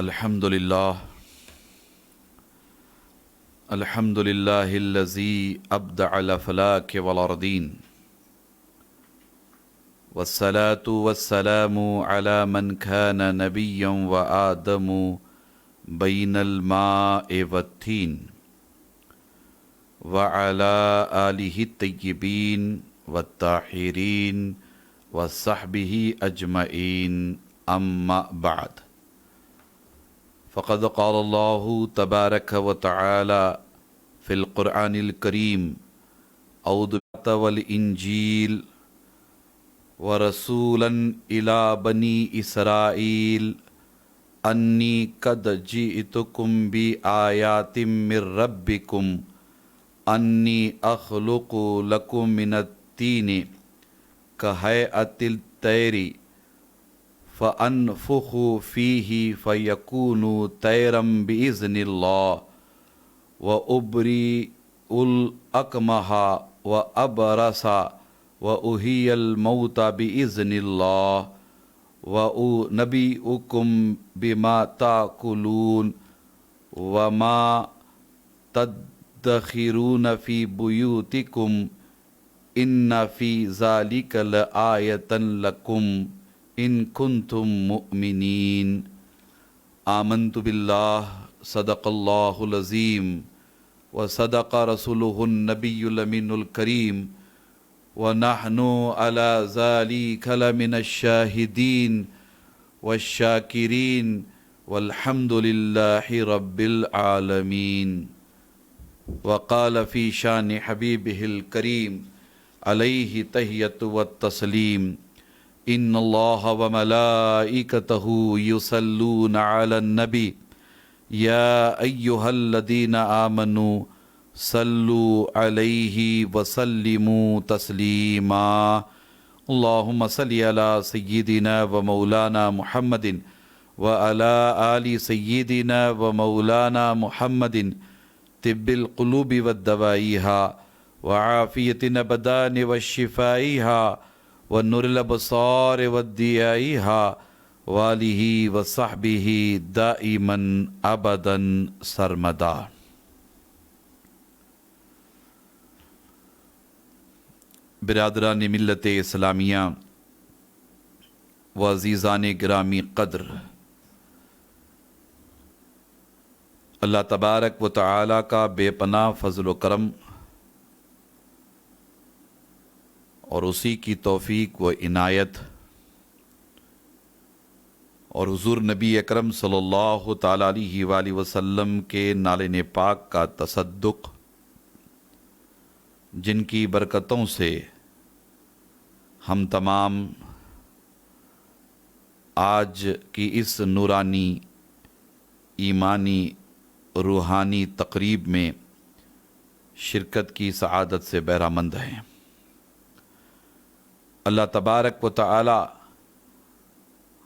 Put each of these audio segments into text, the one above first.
الحمد لله الذي أبدع الأفلاك والأرضين والصلاة والسلام على من كان نبيا وآدم بين الماء والطين وعلى آله الطيبين والطاهرين وصحبه أجمعين أما بعد فقد قال الله تبارك وتعالى في القرآن الكريم أعوذ بالله والإنجيل ورسولا إلى بني إسرائيل أني قد جئتكم بآيات من ربكم أني أخلق لكم من الطين كهيئة الطير فأنفخ فيه فيكون طيرا بإذن الله وأبرئ الأكمه وأبرص وأحيي الموتى بإذن الله وأنبئكم بما تأكلون وما تدخرون في بيوتكم إن في ذلك لآية لكم ان کنتم مؤمنین آمنت باللہ صدق اللہ العظیم وصدق رسولہ النبی الامین الکریم ونحن علی ذلک لمن الشاہدین والشاکرین والحمد للہ رب العالمین وقال فی شان حبیبہ الکریم علیہ تحیۃ والتسلیم ان اللہ وملائکتہ یصلون علی النبی یا ایہا الذین آمنوا صلوا علیہ وسلموا تسلیما اللہم صلی علی سیدنا ومولانا محمد وعلی آل سیدنا ومولانا محمد طب القلوب والدوائیہا وعافیت الابدان والشفائیہا ونور الابصار والدیائیہا والہ وصحبہ دائما ابدا سرمدا۔ برادران ملت اسلامیہ و عزیزان گرامی قدر، اللہ تبارک و تعالی کا بے پناہ فضل و کرم اور اسی کی توفیق و عنایت اور حضور نبی اکرم صلی اللہ تعالیٰ علیہ وآلہ وسلم کے نالین پاک کا تصدق، جن کی برکتوں سے ہم تمام آج کی اس نورانی ایمانی روحانی تقریب میں شرکت کی سعادت سے بہرہ مند ہیں۔ اللہ تبارک و تعالی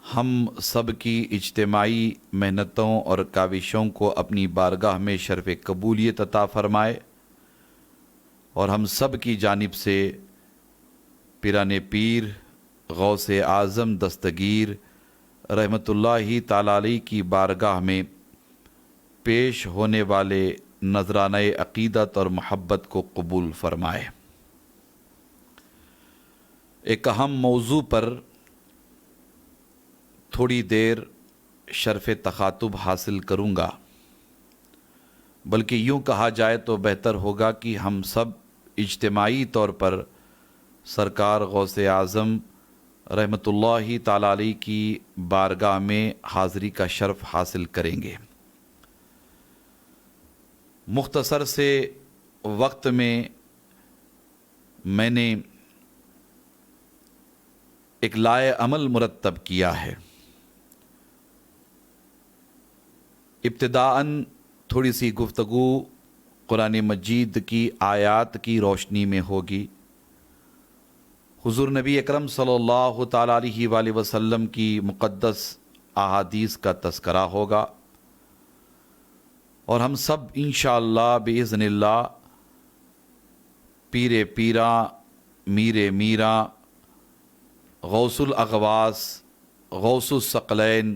ہم سب کی اجتماعی محنتوں اور کاوشوں کو اپنی بارگاہ میں شرف قبولیت عطا فرمائے اور ہم سب کی جانب سے پیران پیر غوث اعظم دستگیر رحمۃ اللہ تعالی علیہ کی بارگاہ میں پیش ہونے والے نذرانہ عقیدت اور محبت کو قبول فرمائے۔ ایک اہم موضوع پر تھوڑی دیر شرف تخاطب حاصل کروں گا، بلکہ یوں کہا جائے تو بہتر ہوگا کہ ہم سب اجتماعی طور پر سرکار غوث اعظم رحمۃ اللہ تعالی علیہ کی بارگاہ میں حاضری کا شرف حاصل کریں گے۔ مختصر سے وقت میں میں نے ایک لائے عمل مرتب کیا ہے۔ ابتداءً تھوڑی سی گفتگو قرآن مجید کی آیات کی روشنی میں ہوگی، حضور نبی اکرم صلی اللہ تعالیٰ علیہ وآلہ وسلم کی مقدس احادیث کا تذکرہ ہوگا، اور ہم سب انشاءاللہ بإذن اللہ پیر پیراں میر میراں غوث الاغواس غوث الثقلین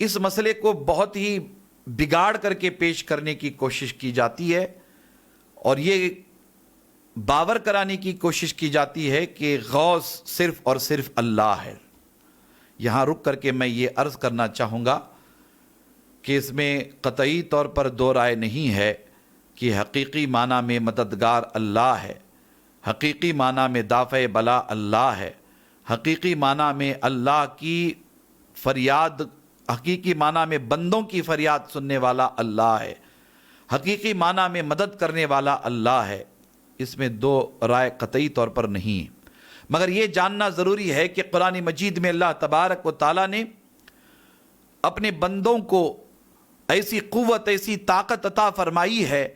اس مسئلے کو بہت ہی بگاڑ کر کے پیش کرنے کی کوشش کی جاتی ہے اور یہ باور کرانے کی کوشش کی جاتی ہے کہ غوث صرف اور صرف اللہ ہے۔ یہاں رک کر کے میں یہ عرض کرنا چاہوں گا کہ اس میں قطعی طور پر دو رائے نہیں ہے کہ حقیقی معنی میں مددگار اللہ ہے، حقیقی معنی میں دافع بلا اللہ ہے، حقیقی معنی میں اللہ کی فریاد، حقیقی معنی میں بندوں کی فریاد سننے والا اللہ ہے، حقیقی معنی میں مدد کرنے والا اللہ ہے۔ اس میں دو رائے قطعی طور پر نہیں، مگر یہ جاننا ضروری ہے کہ قرآن مجید میں اللہ تبارک و تعالیٰ نے اپنے بندوں کو ایسی قوت، ایسی طاقت عطا فرمائی ہے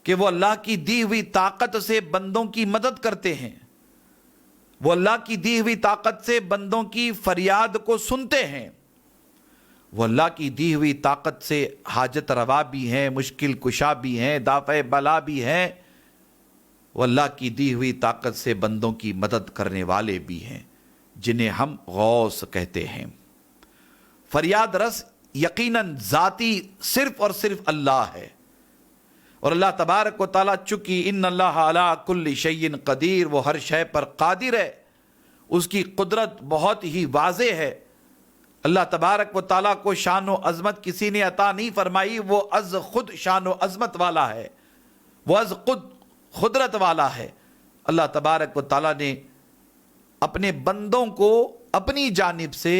کہ وہ اللہ کی دی ہوئی طاقت سے بندوں کی مدد کرتے ہیں، وہ اللہ کی دی ہوئی طاقت سے بندوں کی فریاد کو سنتے ہیں، وہ اللہ کی دی ہوئی طاقت سے حاجت روا بھی ہیں، مشکل کشا بھی ہیں، دافع بلا بھی ہیں، وہ اللہ کی دی ہوئی طاقت سے بندوں کی مدد کرنے والے بھی ہیں، جنہیں ہم غوث کہتے ہیں۔ فریاد رس یقیناً ذاتی صرف اور صرف اللہ ہے، اور اللہ تبارک و تعالیٰ چونکہ ان اللہ علی کل شیء قدیر، وہ ہر شے پر قادر ہے، اس کی قدرت بہت ہی واضح ہے۔ اللہ تبارک و تعالیٰ کو شان و عظمت کسی نے عطا نہیں فرمائی، وہ از خود شان و عظمت والا ہے، وہ از خود قدرت والا ہے۔ اللہ تبارک و تعالیٰ نے اپنے بندوں کو اپنی جانب سے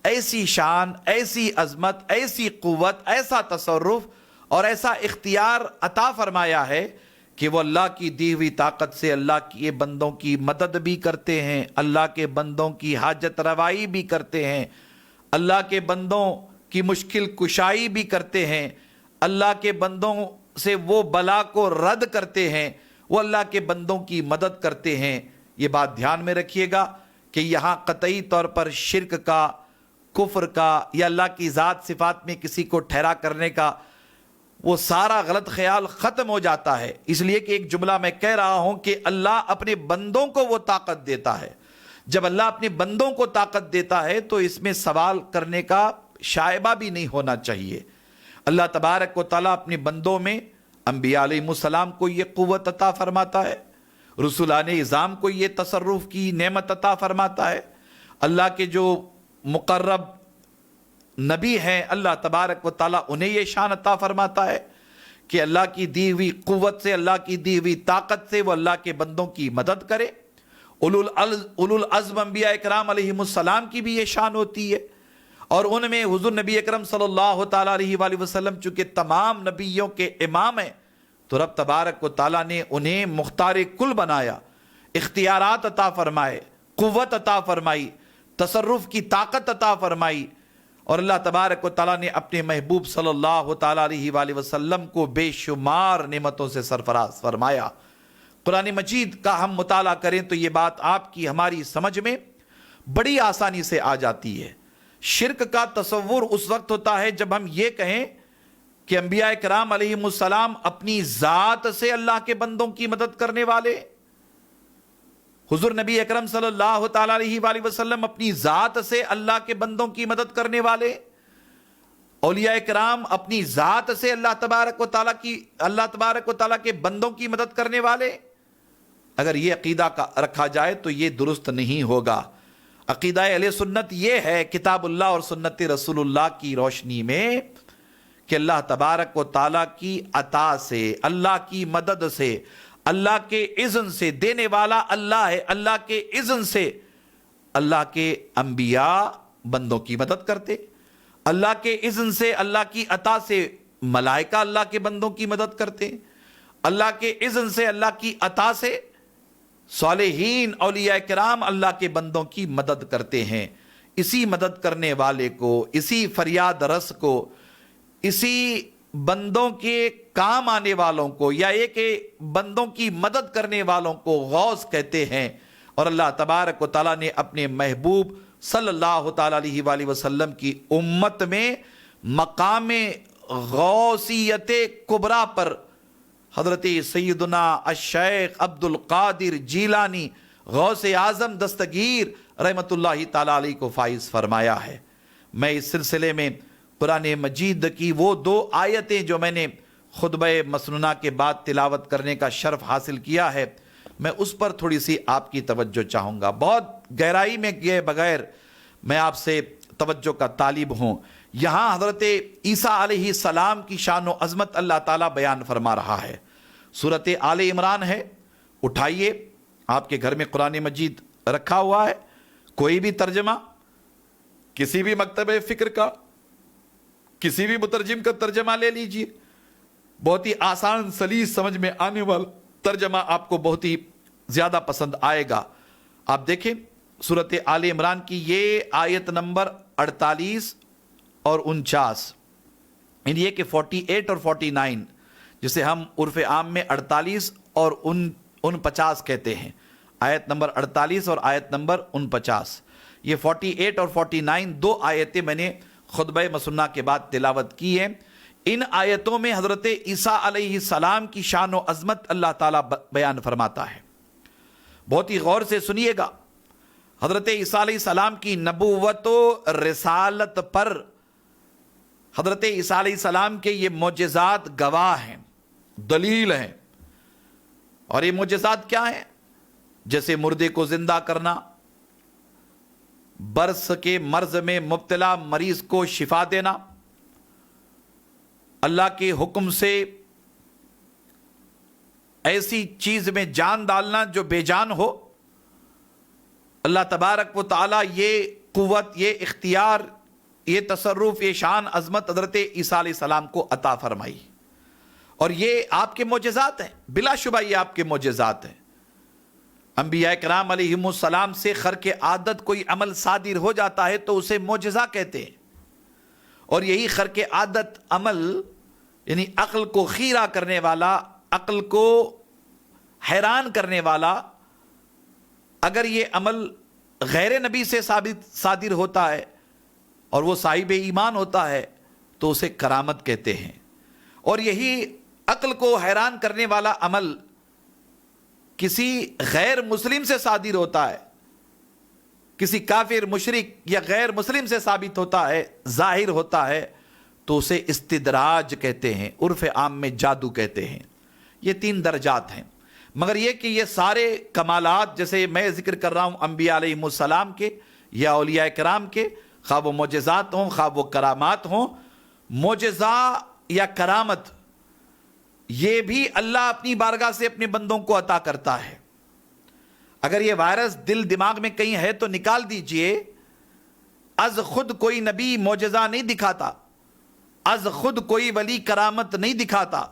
ایسی شان، ایسی عظمت، ایسی قوت، ایسا تصرف اور ایسا اختیار عطا فرمایا ہے کہ وہ اللہ کی دی ہوئی طاقت سے اللہ کے بندوں کی مدد بھی کرتے ہیں، اللہ کے بندوں کی حاجت روائی بھی کرتے ہیں، اللہ کے بندوں کی مشکل کشائی بھی کرتے ہیں، اللہ کے بندوں سے وہ بلا کو رد کرتے ہیں، وہ اللہ کے بندوں کی مدد کرتے ہیں۔ یہ بات دھیان میں رکھیے گا کہ یہاں قطعی طور پر شرک کا، کفر کا یا اللہ کی ذات صفات میں کسی کو ٹھہرا کرنے کا وہ سارا غلط خیال ختم ہو جاتا ہے، اس لیے کہ ایک جملہ میں کہہ رہا ہوں کہ اللہ اپنے بندوں کو وہ طاقت دیتا ہے۔ جب اللہ اپنے بندوں کو طاقت دیتا ہے تو اس میں سوال کرنے کا شائبہ بھی نہیں ہونا چاہیے۔ اللہ تبارک و تعالیٰ اپنے بندوں میں انبیاء علیہ السلام کو یہ قوت عطا فرماتا ہے، رسولان اعظام کو یہ تصرف کی نعمت عطا فرماتا ہے، اللہ کے جو مقرب نبی ہیں اللہ تبارک و تعالیٰ انہیں یہ شان عطا فرماتا ہے کہ اللہ کی دی ہوئی قوت سے، اللہ کی دی ہوئی طاقت سے وہ اللہ کے بندوں کی مدد کرے۔ اولو العزم انبیاء اکرام علیہ السلام کی بھی یہ شان ہوتی ہے، اور ان میں حضور نبی اکرم صلی اللہ تعالیٰ علیہ وآلہ وسلم چونکہ تمام نبیوں کے امام ہیں تو رب تبارک و تعالیٰ نے انہیں مختار کل بنایا، اختیارات عطا فرمائے، قوت عطا فرمائی، تصرف کی طاقت عطا فرمائی، اور اللہ تبارک و تعالیٰ نے اپنے محبوب صلی اللہ تعالیٰ علیہ وآلہ وسلم کو بے شمار نعمتوں سے سرفراز فرمایا۔ قرآن مجید کا ہم مطالعہ کریں تو یہ بات آپ کی ہماری سمجھ میں بڑی آسانی سے آ جاتی ہے۔ شرک کا تصور اس وقت ہوتا ہے جب ہم یہ کہیں کہ انبیاء کرام علیہ السلام اپنی ذات سے اللہ کے بندوں کی مدد کرنے والے، حضور نبی اکرم صلی اللہ تعالیٰ علیہ وآلہ وسلم اپنی ذات سے اللہ کے بندوں کی مدد کرنے والے، اولیاء کرام اپنی ذات سے اللہ تبارک و تعالیٰ کے بندوں کی مدد کرنے والے۔ اگر یہ عقیدہ رکھا جائے تو یہ درست نہیں ہوگا۔ عقیدہ اہل سنت یہ ہے کتاب اللہ اور سنت رسول اللہ کی روشنی میں کہ اللہ تبارک و تعالیٰ کی عطا سے، اللہ کی مدد سے، اللہ کے اذن سے، دینے والا اللہ ہے، اللہ کے اذن سے اللہ کے انبیاء بندوں کی مدد کرتے، اللہ کے اذن سے، اللہ کی عطا سے ملائکہ اللہ کے بندوں کی مدد کرتے، اللہ کے اذن سے، اللہ کی عطا سے صالحین اولیاء کرام اللہ کے بندوں کی مدد کرتے ہیں۔ اسی مدد کرنے والے کو، اسی فریاد رس کو، اسی بندوں کے کام آنے والوں کو یا ایک بندوں کی مدد کرنے والوں کو غوث کہتے ہیں۔ اور اللہ تبارک و تعالیٰ نے اپنے محبوب صلی اللہ تعالیٰ علیہ وآلہ وسلم کی امت میں مقام غوثیت کبریٰ پر حضرت سیدنا الشیخ عبد القادر جیلانی غوث اعظم دستگیر رحمت اللہ تعالیٰ علیہ کو فائز فرمایا ہے۔ میں اس سلسلے میں قرآن مجید کی وہ 2 آیتیں جو میں نے خطبہ مسنونہ کے بعد تلاوت کرنے کا شرف حاصل کیا ہے، میں اس پر تھوڑی سی آپ کی توجہ چاہوں گا۔ بہت گہرائی میں گئے بغیر میں آپ سے توجہ کا طالب ہوں۔ یہاں حضرت عیسیٰ علیہ السلام کی شان و عظمت اللہ تعالیٰ بیان فرما رہا ہے۔ سورۃ آل عمران ہے، اٹھائیے، آپ کے گھر میں قرآن مجید رکھا ہوا ہے، کوئی بھی ترجمہ کسی بھی مکتبہ فکر کا، کسی بھی مترجم کا ترجمہ لے لیجئے، بہت ہی آسان سلیس سمجھ میں آنے والا ترجمہ آپ کو بہت ہی زیادہ پسند آئے گا۔ آپ دیکھیں سورۃ آل عمران کی یہ آیت نمبر 48 اور 49، یعنی یہ کہ 48 اور 49، جسے ہم عرف عام میں 48 اور 49 کہتے ہیں، آیت نمبر 48 اور آیت نمبر 49، یہ 48 اور 49 2 آیتیں میں نے خطبہ مسنہ کے بعد تلاوت کی ہیں۔ ان آیتوں میں حضرت عیسیٰ علیہ السلام کی شان و عظمت اللہ تعالیٰ بیان فرماتا ہے۔ بہت ہی غور سے سنیے گا۔ حضرت عیسیٰ علیہ السلام کی نبوت و رسالت پر حضرت عیسیٰ علیہ السلام کے یہ معجزات گواہ ہیں، دلیل ہیں۔ اور یہ معجزات کیا ہیں؟ جیسے مردے کو زندہ کرنا، برس کے مرض میں مبتلا مریض کو شفا دینا، اللہ کے حکم سے ایسی چیز میں جان ڈالنا جو بے جان ہو۔ اللہ تبارک و تعالیٰ یہ قوت، یہ اختیار، یہ تصرف، یہ شان عظمت حضرت عیسیٰ علیہ السلام کو عطا فرمائی، اور یہ آپ کے معجزات ہیں، بلا شبہ یہ آپ کے معجزات ہیں۔ انبیاء کرام علیہم السلام سے خرق عادت کوئی عمل صادر ہو جاتا ہے تو اسے معجزہ کہتے ہیں، اور یہی خرق عادت عمل یعنی عقل کو خیرہ کرنے والا، عقل کو حیران کرنے والا، اگر یہ عمل غیر نبی سے صادر ہوتا ہے اور وہ صاحب ایمان ہوتا ہے تو اسے کرامت کہتے ہیں، اور یہی عقل کو حیران کرنے والا عمل کسی غیر مسلم سے صادر ہوتا ہے، کسی کافر، مشرک یا غیر مسلم سے ثابت ہوتا ہے، ظاہر ہوتا ہے، تو اسے استدراج کہتے ہیں، عرف عام میں جادو کہتے ہیں۔ یہ 3 درجات ہیں، مگر یہ کہ یہ سارے کمالات جیسے میں ذکر کر رہا ہوں انبیاء علیہم السلام کے یا اولیاء کرام کے، خواہ وہ معجزات ہوں خواہ وہ کرامات ہوں، معجزہ یا کرامت یہ بھی اللہ اپنی بارگاہ سے اپنے بندوں کو عطا کرتا ہے۔ اگر یہ وائرس دل دماغ میں کہیں ہے تو نکال دیجئے۔ از خود کوئی نبی معجزہ نہیں دکھاتا، از خود کوئی ولی کرامت نہیں دکھاتا۔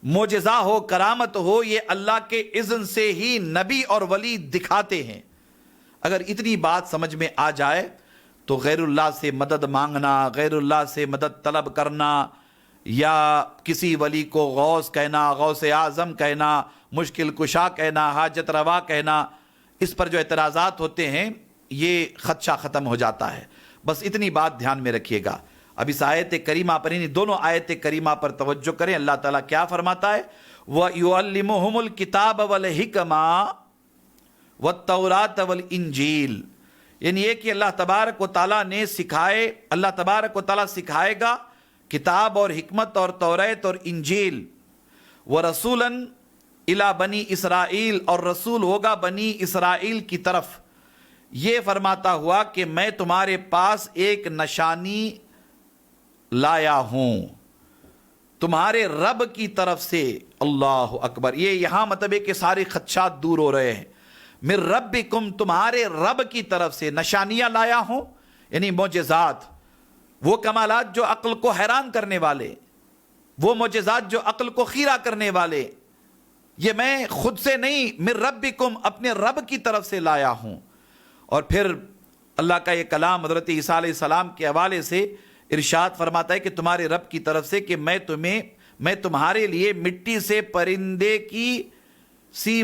معجزہ ہو، کرامت ہو، یہ اللہ کے اذن سے ہی نبی اور ولی دکھاتے ہیں۔ اگر اتنی بات سمجھ میں آ جائے تو غیر اللہ سے مدد مانگنا، غیر اللہ سے مدد طلب کرنا، یا کسی ولی کو غوث کہنا، غوث اعظم کہنا، مشکل کشا کہنا، حاجت روا کہنا، اس پر جو اعتراضات ہوتے ہیں یہ خدشہ ختم ہو جاتا ہے۔ بس اتنی بات دھیان میں رکھیے گا۔ اب اس آیت کریمہ پر، یعنی دونوں آیت کریمہ پر توجہ کریں۔ اللہ تعالیٰ کیا فرماتا ہے؟ وَيُعَلِّمُهُمُ الْكِتَابَ وَالْحِكْمَةَ وَالتَّوْرَاةَ وَالْإِنْجِيلَ، یعنی یہ کہ اللہ تبارک و تعالیٰ نے سکھائے، اللہ تبارک و تعالیٰ سکھائے گا کتاب اور حکمت اور توریت اور انجیل، وَرَسُولًا اِلَى بنی اسرائیل، اور رسول ہوگا بنی اسرائیل کی طرف، یہ فرماتا ہوا کہ میں تمہارے پاس ایک نشانی لایا ہوں تمہارے رب کی طرف سے۔ اللہ اکبر! یہ یہاں مطلب ہے کہ سارے خدشات دور ہو رہے ہیں۔ من ربکم، تمہارے رب کی طرف سے نشانیاں لایا ہوں، یعنی معجزات، وہ کمالات جو عقل کو حیران کرنے والے، وہ معجزات جو عقل کو خیرہ کرنے والے، یہ میں خود سے نہیں، من ربکم، اپنے رب کی طرف سے لایا ہوں۔ اور پھر اللہ کا یہ کلام حضرت عیسیٰ علیہ السلام کے حوالے سے ارشاد فرماتا ہے کہ تمہارے رب کی طرف سے کہ میں تمہارے لیے مٹی سے پرندے کی سی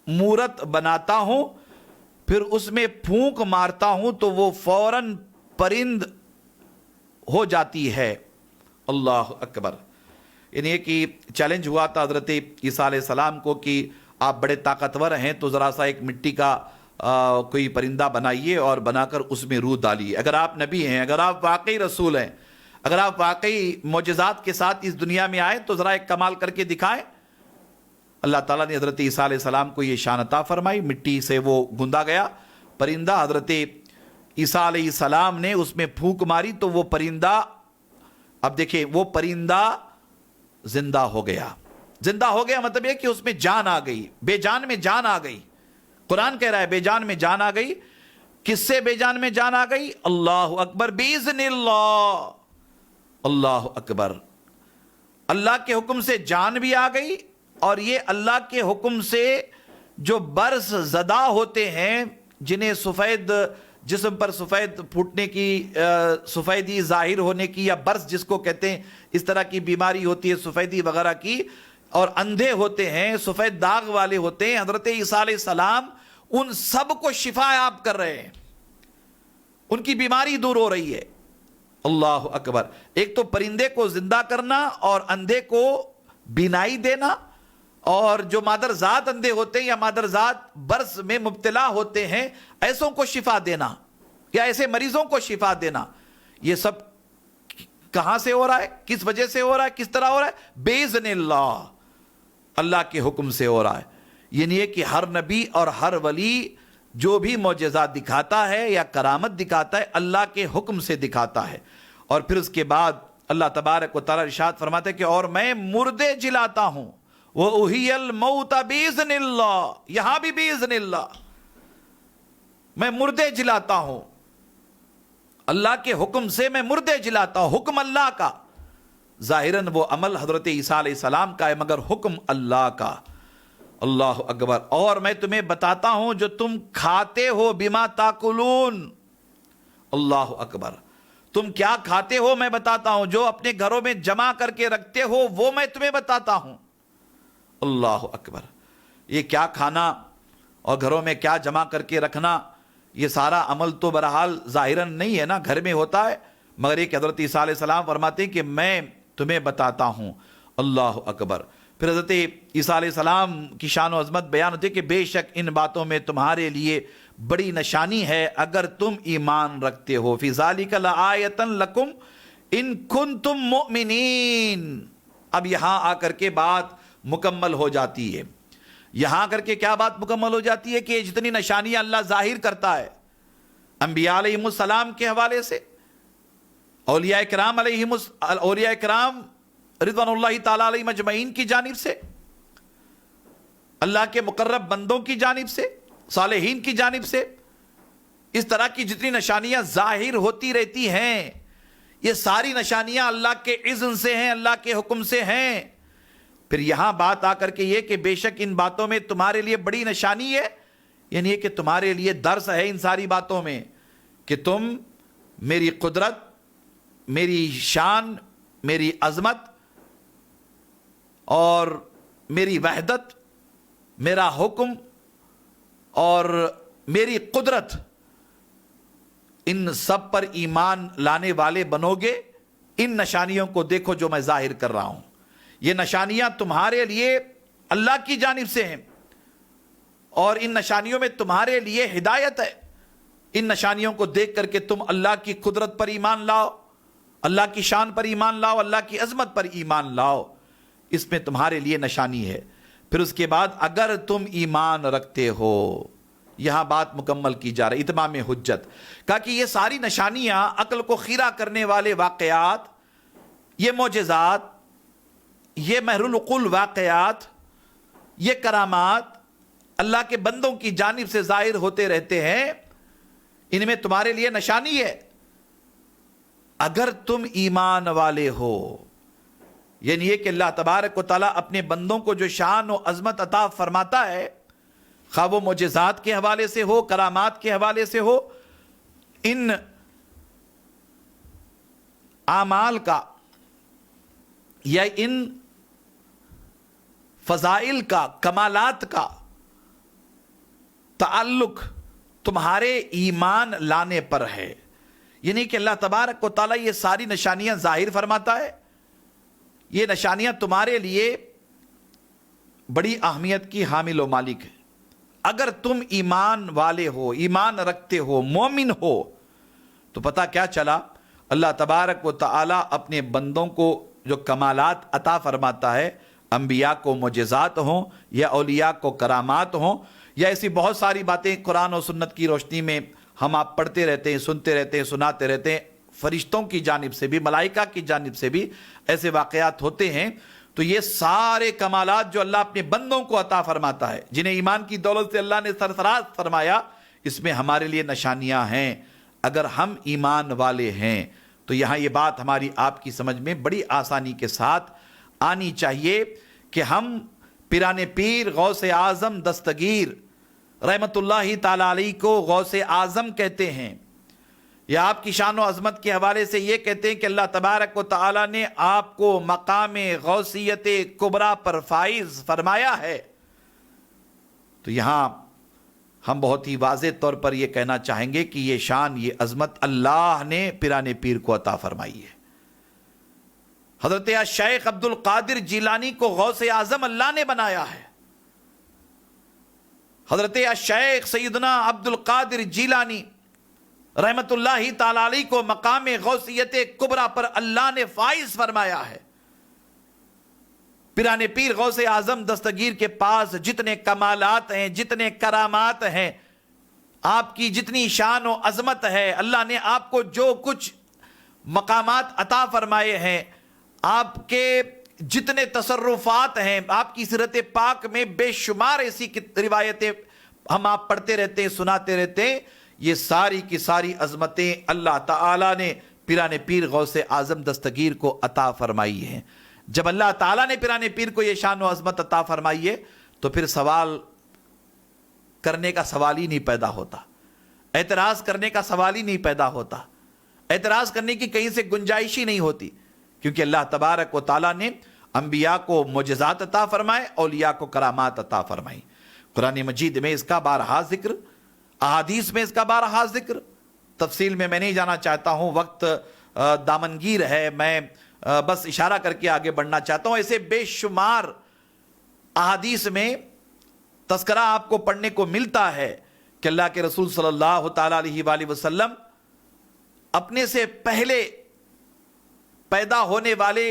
مورت بناتا ہوں، پھر اس میں پھونک مارتا ہوں تو وہ فوراً پرند ہو جاتی ہے۔ اللہ اکبر! یعنی کہ چیلنج ہوا تھا حضرت عیسیٰ علیہ السلام کو کہ آپ بڑے طاقتور ہیں تو ذرا سا ایک مٹی کا کوئی پرندہ بنائیے اور بنا کر اس میں روح ڈالیے۔ اگر آپ نبی ہیں، اگر آپ واقعی رسول ہیں، اگر آپ واقعی معجزات کے ساتھ اس دنیا میں آئے تو ذرا ایک کمال کر کے دکھائیں۔ اللہ تعالیٰ نے حضرت عیسیٰ علیہ السلام کو یہ شان عطا فرمائی، مٹی سے وہ گوندا گیا پرندہ، حضرت عیسیٰ علیہ السلام نے اس میں پھونک ماری تو وہ پرندہ، اب دیکھیں وہ پرندہ زندہ ہو گیا۔ زندہ ہو گیا مطلب یہ کہ اس میں جان آ گئی، بے جان میں جان آ گئی۔ قرآن کہہ رہا ہے بے جان میں جان آ گئی۔ کس سے بے جان میں جان آ گئی؟ اللہ اکبر، باذن اللہ، اللہ اکبر، اللہ کے حکم سے جان بھی آ گئی۔ اور یہ اللہ کے حکم سے جو برس زدہ ہوتے ہیں، جنہیں سفید جسم پر سفید پھوٹنے کی، سفیدی ظاہر ہونے کی، یا برس جس کو کہتے ہیں، اس طرح کی بیماری ہوتی ہے سفیدی وغیرہ کی، اور اندھے ہوتے ہیں، سفید داغ والے ہوتے ہیں، حضرت عیسیٰ علیہ السلام ان سب کو شفا یاب کر رہے ہیں، ان کی بیماری دور ہو رہی ہے۔ اللہ اکبر۔ ایک تو پرندے کو زندہ کرنا اور اندھے کو بینائی دینا، اور جو مادرزاد اندھے ہوتے ہیں یا مادرزاد برس میں مبتلا ہوتے ہیں، ایسوں کو شفا دینا یا ایسے مریضوں کو شفا دینا، یہ سب کہاں سے ہو رہا ہے؟ کس وجہ سے ہو رہا ہے؟ کس طرح ہو رہا ہے؟ باذن اللہ، اللہ کے حکم سے ہو رہا ہے۔ یعنی یہ کہ ہر نبی اور ہر ولی جو بھی معجزات دکھاتا ہے یا کرامت دکھاتا ہے، اللہ کے حکم سے دکھاتا ہے۔ اور پھر اس کے بعد اللہ تبارک و تعالیٰ ارشاد فرماتا ہے کہ اور میں مردے جلاتا ہوں، وَأُحْيِيَ الْمَوْتَ بِإِذْنِ اللَّهِ، یہاں بھی بِإِذْنِ اللہ، میں مردے جلاتا ہوں، اللہ کے حکم سے میں مردے جلاتا ہوں۔ حکم اللہ کا، ظاہراً وہ عمل حضرت عیسیٰ علیہ السلام کا ہے مگر حکم اللہ کا۔ اللہ اکبر۔ اور میں تمہیں بتاتا ہوں جو تم کھاتے ہو، بما تاکلون، اللہ اکبر، تم کیا کھاتے ہو میں بتاتا ہوں، جو اپنے گھروں میں جمع کر کے رکھتے ہو وہ میں تمہیں بتاتا ہوں۔ اللہ اکبر۔ یہ کیا کھانا اور گھروں میں کیا جمع کر کے رکھنا، یہ سارا عمل تو بہرحال ظاہراً نہیں ہے نا، گھر میں ہوتا ہے، مگر ایک حضرت عیسیٰ علیہ السلام فرماتے ہیں کہ میں تمہیں بتاتا ہوں۔ اللہ اکبر۔ پھر حضرت عیسیٰ علیہ السلام کی شان و عظمت بیان ہوتی ہے کہ بے شک ان باتوں میں تمہارے لیے بڑی نشانی ہے اگر تم ایمان رکھتے ہو، فی ذالک لآیۃ لکم ان کنتم مؤمنین۔ اب یہاں آ کر کے بات مکمل ہو جاتی ہے۔ یہاں آ کر کے کیا بات مکمل ہو جاتی ہے کہ جتنی نشانیاں اللہ ظاہر کرتا ہے انبیاء علیہ السلام کے حوالے سے، اولیاء کرام اولیاء کرام رضوان اللہ تعالیٰ علیہ مجمعین کی جانب سے، اللہ کے مقرب بندوں کی جانب سے، صالحین کی جانب سے، اس طرح کی جتنی نشانیاں ظاہر ہوتی رہتی ہیں، یہ ساری نشانیاں اللہ کے اذن سے ہیں، اللہ کے حکم سے ہیں۔ پھر یہاں بات آ کر کے یہ کہ بے شک ان باتوں میں تمہارے لیے بڑی نشانی ہے، یعنی یہ کہ تمہارے لیے درس ہے ان ساری باتوں میں کہ تم میری قدرت، میری شان، میری عظمت اور میری وحدت، میرا حکم اور میری قدرت، ان سب پر ایمان لانے والے بنو گے۔ ان نشانیوں کو دیکھو جو میں ظاہر کر رہا ہوں، یہ نشانیاں تمہارے لیے اللہ کی جانب سے ہیں، اور ان نشانیوں میں تمہارے لیے ہدایت ہے۔ ان نشانیوں کو دیکھ کر کے تم اللہ کی قدرت پر ایمان لاؤ، اللہ کی شان پر ایمان لاؤ، اللہ کی عظمت پر ایمان لاؤ، اس میں تمہارے لیے نشانی ہے۔ پھر اس کے بعد اگر تم ایمان رکھتے ہو، یہاں بات مکمل کی جا رہی، اتمام حجت، کہا کہ یہ ساری نشانیاں، عقل کو خیرہ کرنے والے واقعات، یہ معجزات، یہ محر العقول واقعات، یہ کرامات اللہ کے بندوں کی جانب سے ظاہر ہوتے رہتے ہیں، ان میں تمہارے لیے نشانی ہے اگر تم ایمان والے ہو۔ یعنی یہ کہ اللہ تبارک و تعالیٰ اپنے بندوں کو جو شان و عظمت عطا فرماتا ہے، خواہ وہ معجزات کے حوالے سے ہو، کرامات کے حوالے سے ہو، ان اعمال کا یا ان فضائل کا، کمالات کا تعلق تمہارے ایمان لانے پر ہے۔ یعنی کہ اللہ تبارک و تعالیٰ یہ ساری نشانیاں ظاہر فرماتا ہے، یہ نشانیاں تمہارے لیے بڑی اہمیت کی حامل و مالک ہے۔ اگر تم ایمان والے ہو، ایمان رکھتے ہو، مومن ہو، تو پتہ کیا چلا، اللہ تبارک و تعالی اپنے بندوں کو جو کمالات عطا فرماتا ہے، انبیاء کو معجزات ہوں یا اولیاء کو کرامات ہوں یا ایسی بہت ساری باتیں قرآن و سنت کی روشنی میں ہم آپ پڑھتے رہتے ہیں، سنتے رہتے ہیں، سناتے رہتے ہیں، فرشتوں کی جانب سے بھی، ملائکہ کی جانب سے بھی ایسے واقعات ہوتے ہیں، تو یہ سارے کمالات جو اللہ اپنے بندوں کو عطا فرماتا ہے، جنہیں ایمان کی دولت سے اللہ نے سرفراز فرمایا، اس میں ہمارے لیے نشانیاں ہیں۔ اگر ہم ایمان والے ہیں تو یہاں یہ بات ہماری آپ کی سمجھ میں بڑی آسانی کے ساتھ آنی چاہیے کہ ہم پیران پیر غوث اعظم دستگیر رحمت اللہ تعالی علیہ کو غوث اعظم کہتے ہیں، یا آپ کی شان و عظمت کے حوالے سے یہ کہتے ہیں کہ اللہ تبارک و تعالی نے آپ کو مقام غوثیت کبریٰ پر فائز فرمایا ہے، تو یہاں ہم بہت ہی واضح طور پر یہ کہنا چاہیں گے کہ یہ شان، یہ عظمت اللہ نے پیران پیر کو عطا فرمائی ہے۔ حضرت شیخ عبد القادر جیلانی کو غوث اعظم اللہ نے بنایا ہے۔ حضرت شیخ سیدنا عبد القادر جیلانی رحمت اللہ تعالی علیہ کو مقام غوثیت کبریٰ پر اللہ نے فائز فرمایا ہے۔ پیران پیر غوث اعظم دستگیر کے پاس جتنے کمالات ہیں، جتنے کرامات ہیں، آپ کی جتنی شان و عظمت ہے، اللہ نے آپ کو جو کچھ مقامات عطا فرمائے ہیں، آپ کے جتنے تصرفات ہیں، آپ کی سیرت پاک میں بے شمار ایسی روایتیں ہم آپ پڑھتے رہتے ہیں، سناتے رہتے ہیں، یہ ساری کی ساری عظمتیں اللہ تعالیٰ نے پیران پیر غوث اعظم دستگیر کو عطا فرمائی ہیں۔ جب اللہ تعالیٰ نے پیران پیر کو یہ شان و عظمت عطا فرمائی ہے تو پھر سوال کرنے کا سوال ہی نہیں پیدا ہوتا، اعتراض کرنے کا سوال ہی نہیں پیدا ہوتا، اعتراض کرنے کی کہیں سے گنجائش ہی نہیں ہوتی، کیونکہ اللہ تبارک و تعالیٰ نے انبیاء کو معجزات عطا فرمائے، اولیاء کو کرامات عطا فرمائی۔ قرآن مجید میں اس کا بارہا ذکر، احادیث میں اس کا بارہا ذکر، تفصیل میں نہیں جانا چاہتا ہوں، وقت دامنگیر ہے، میں بس اشارہ کر کے آگے بڑھنا چاہتا ہوں۔ ایسے بے شمار احادیث میں تذکرہ آپ کو پڑھنے کو ملتا ہے کہ اللہ کے رسول صلی اللہ تعالی علیہ وآلہ وسلم اپنے سے پہلے پیدا ہونے والے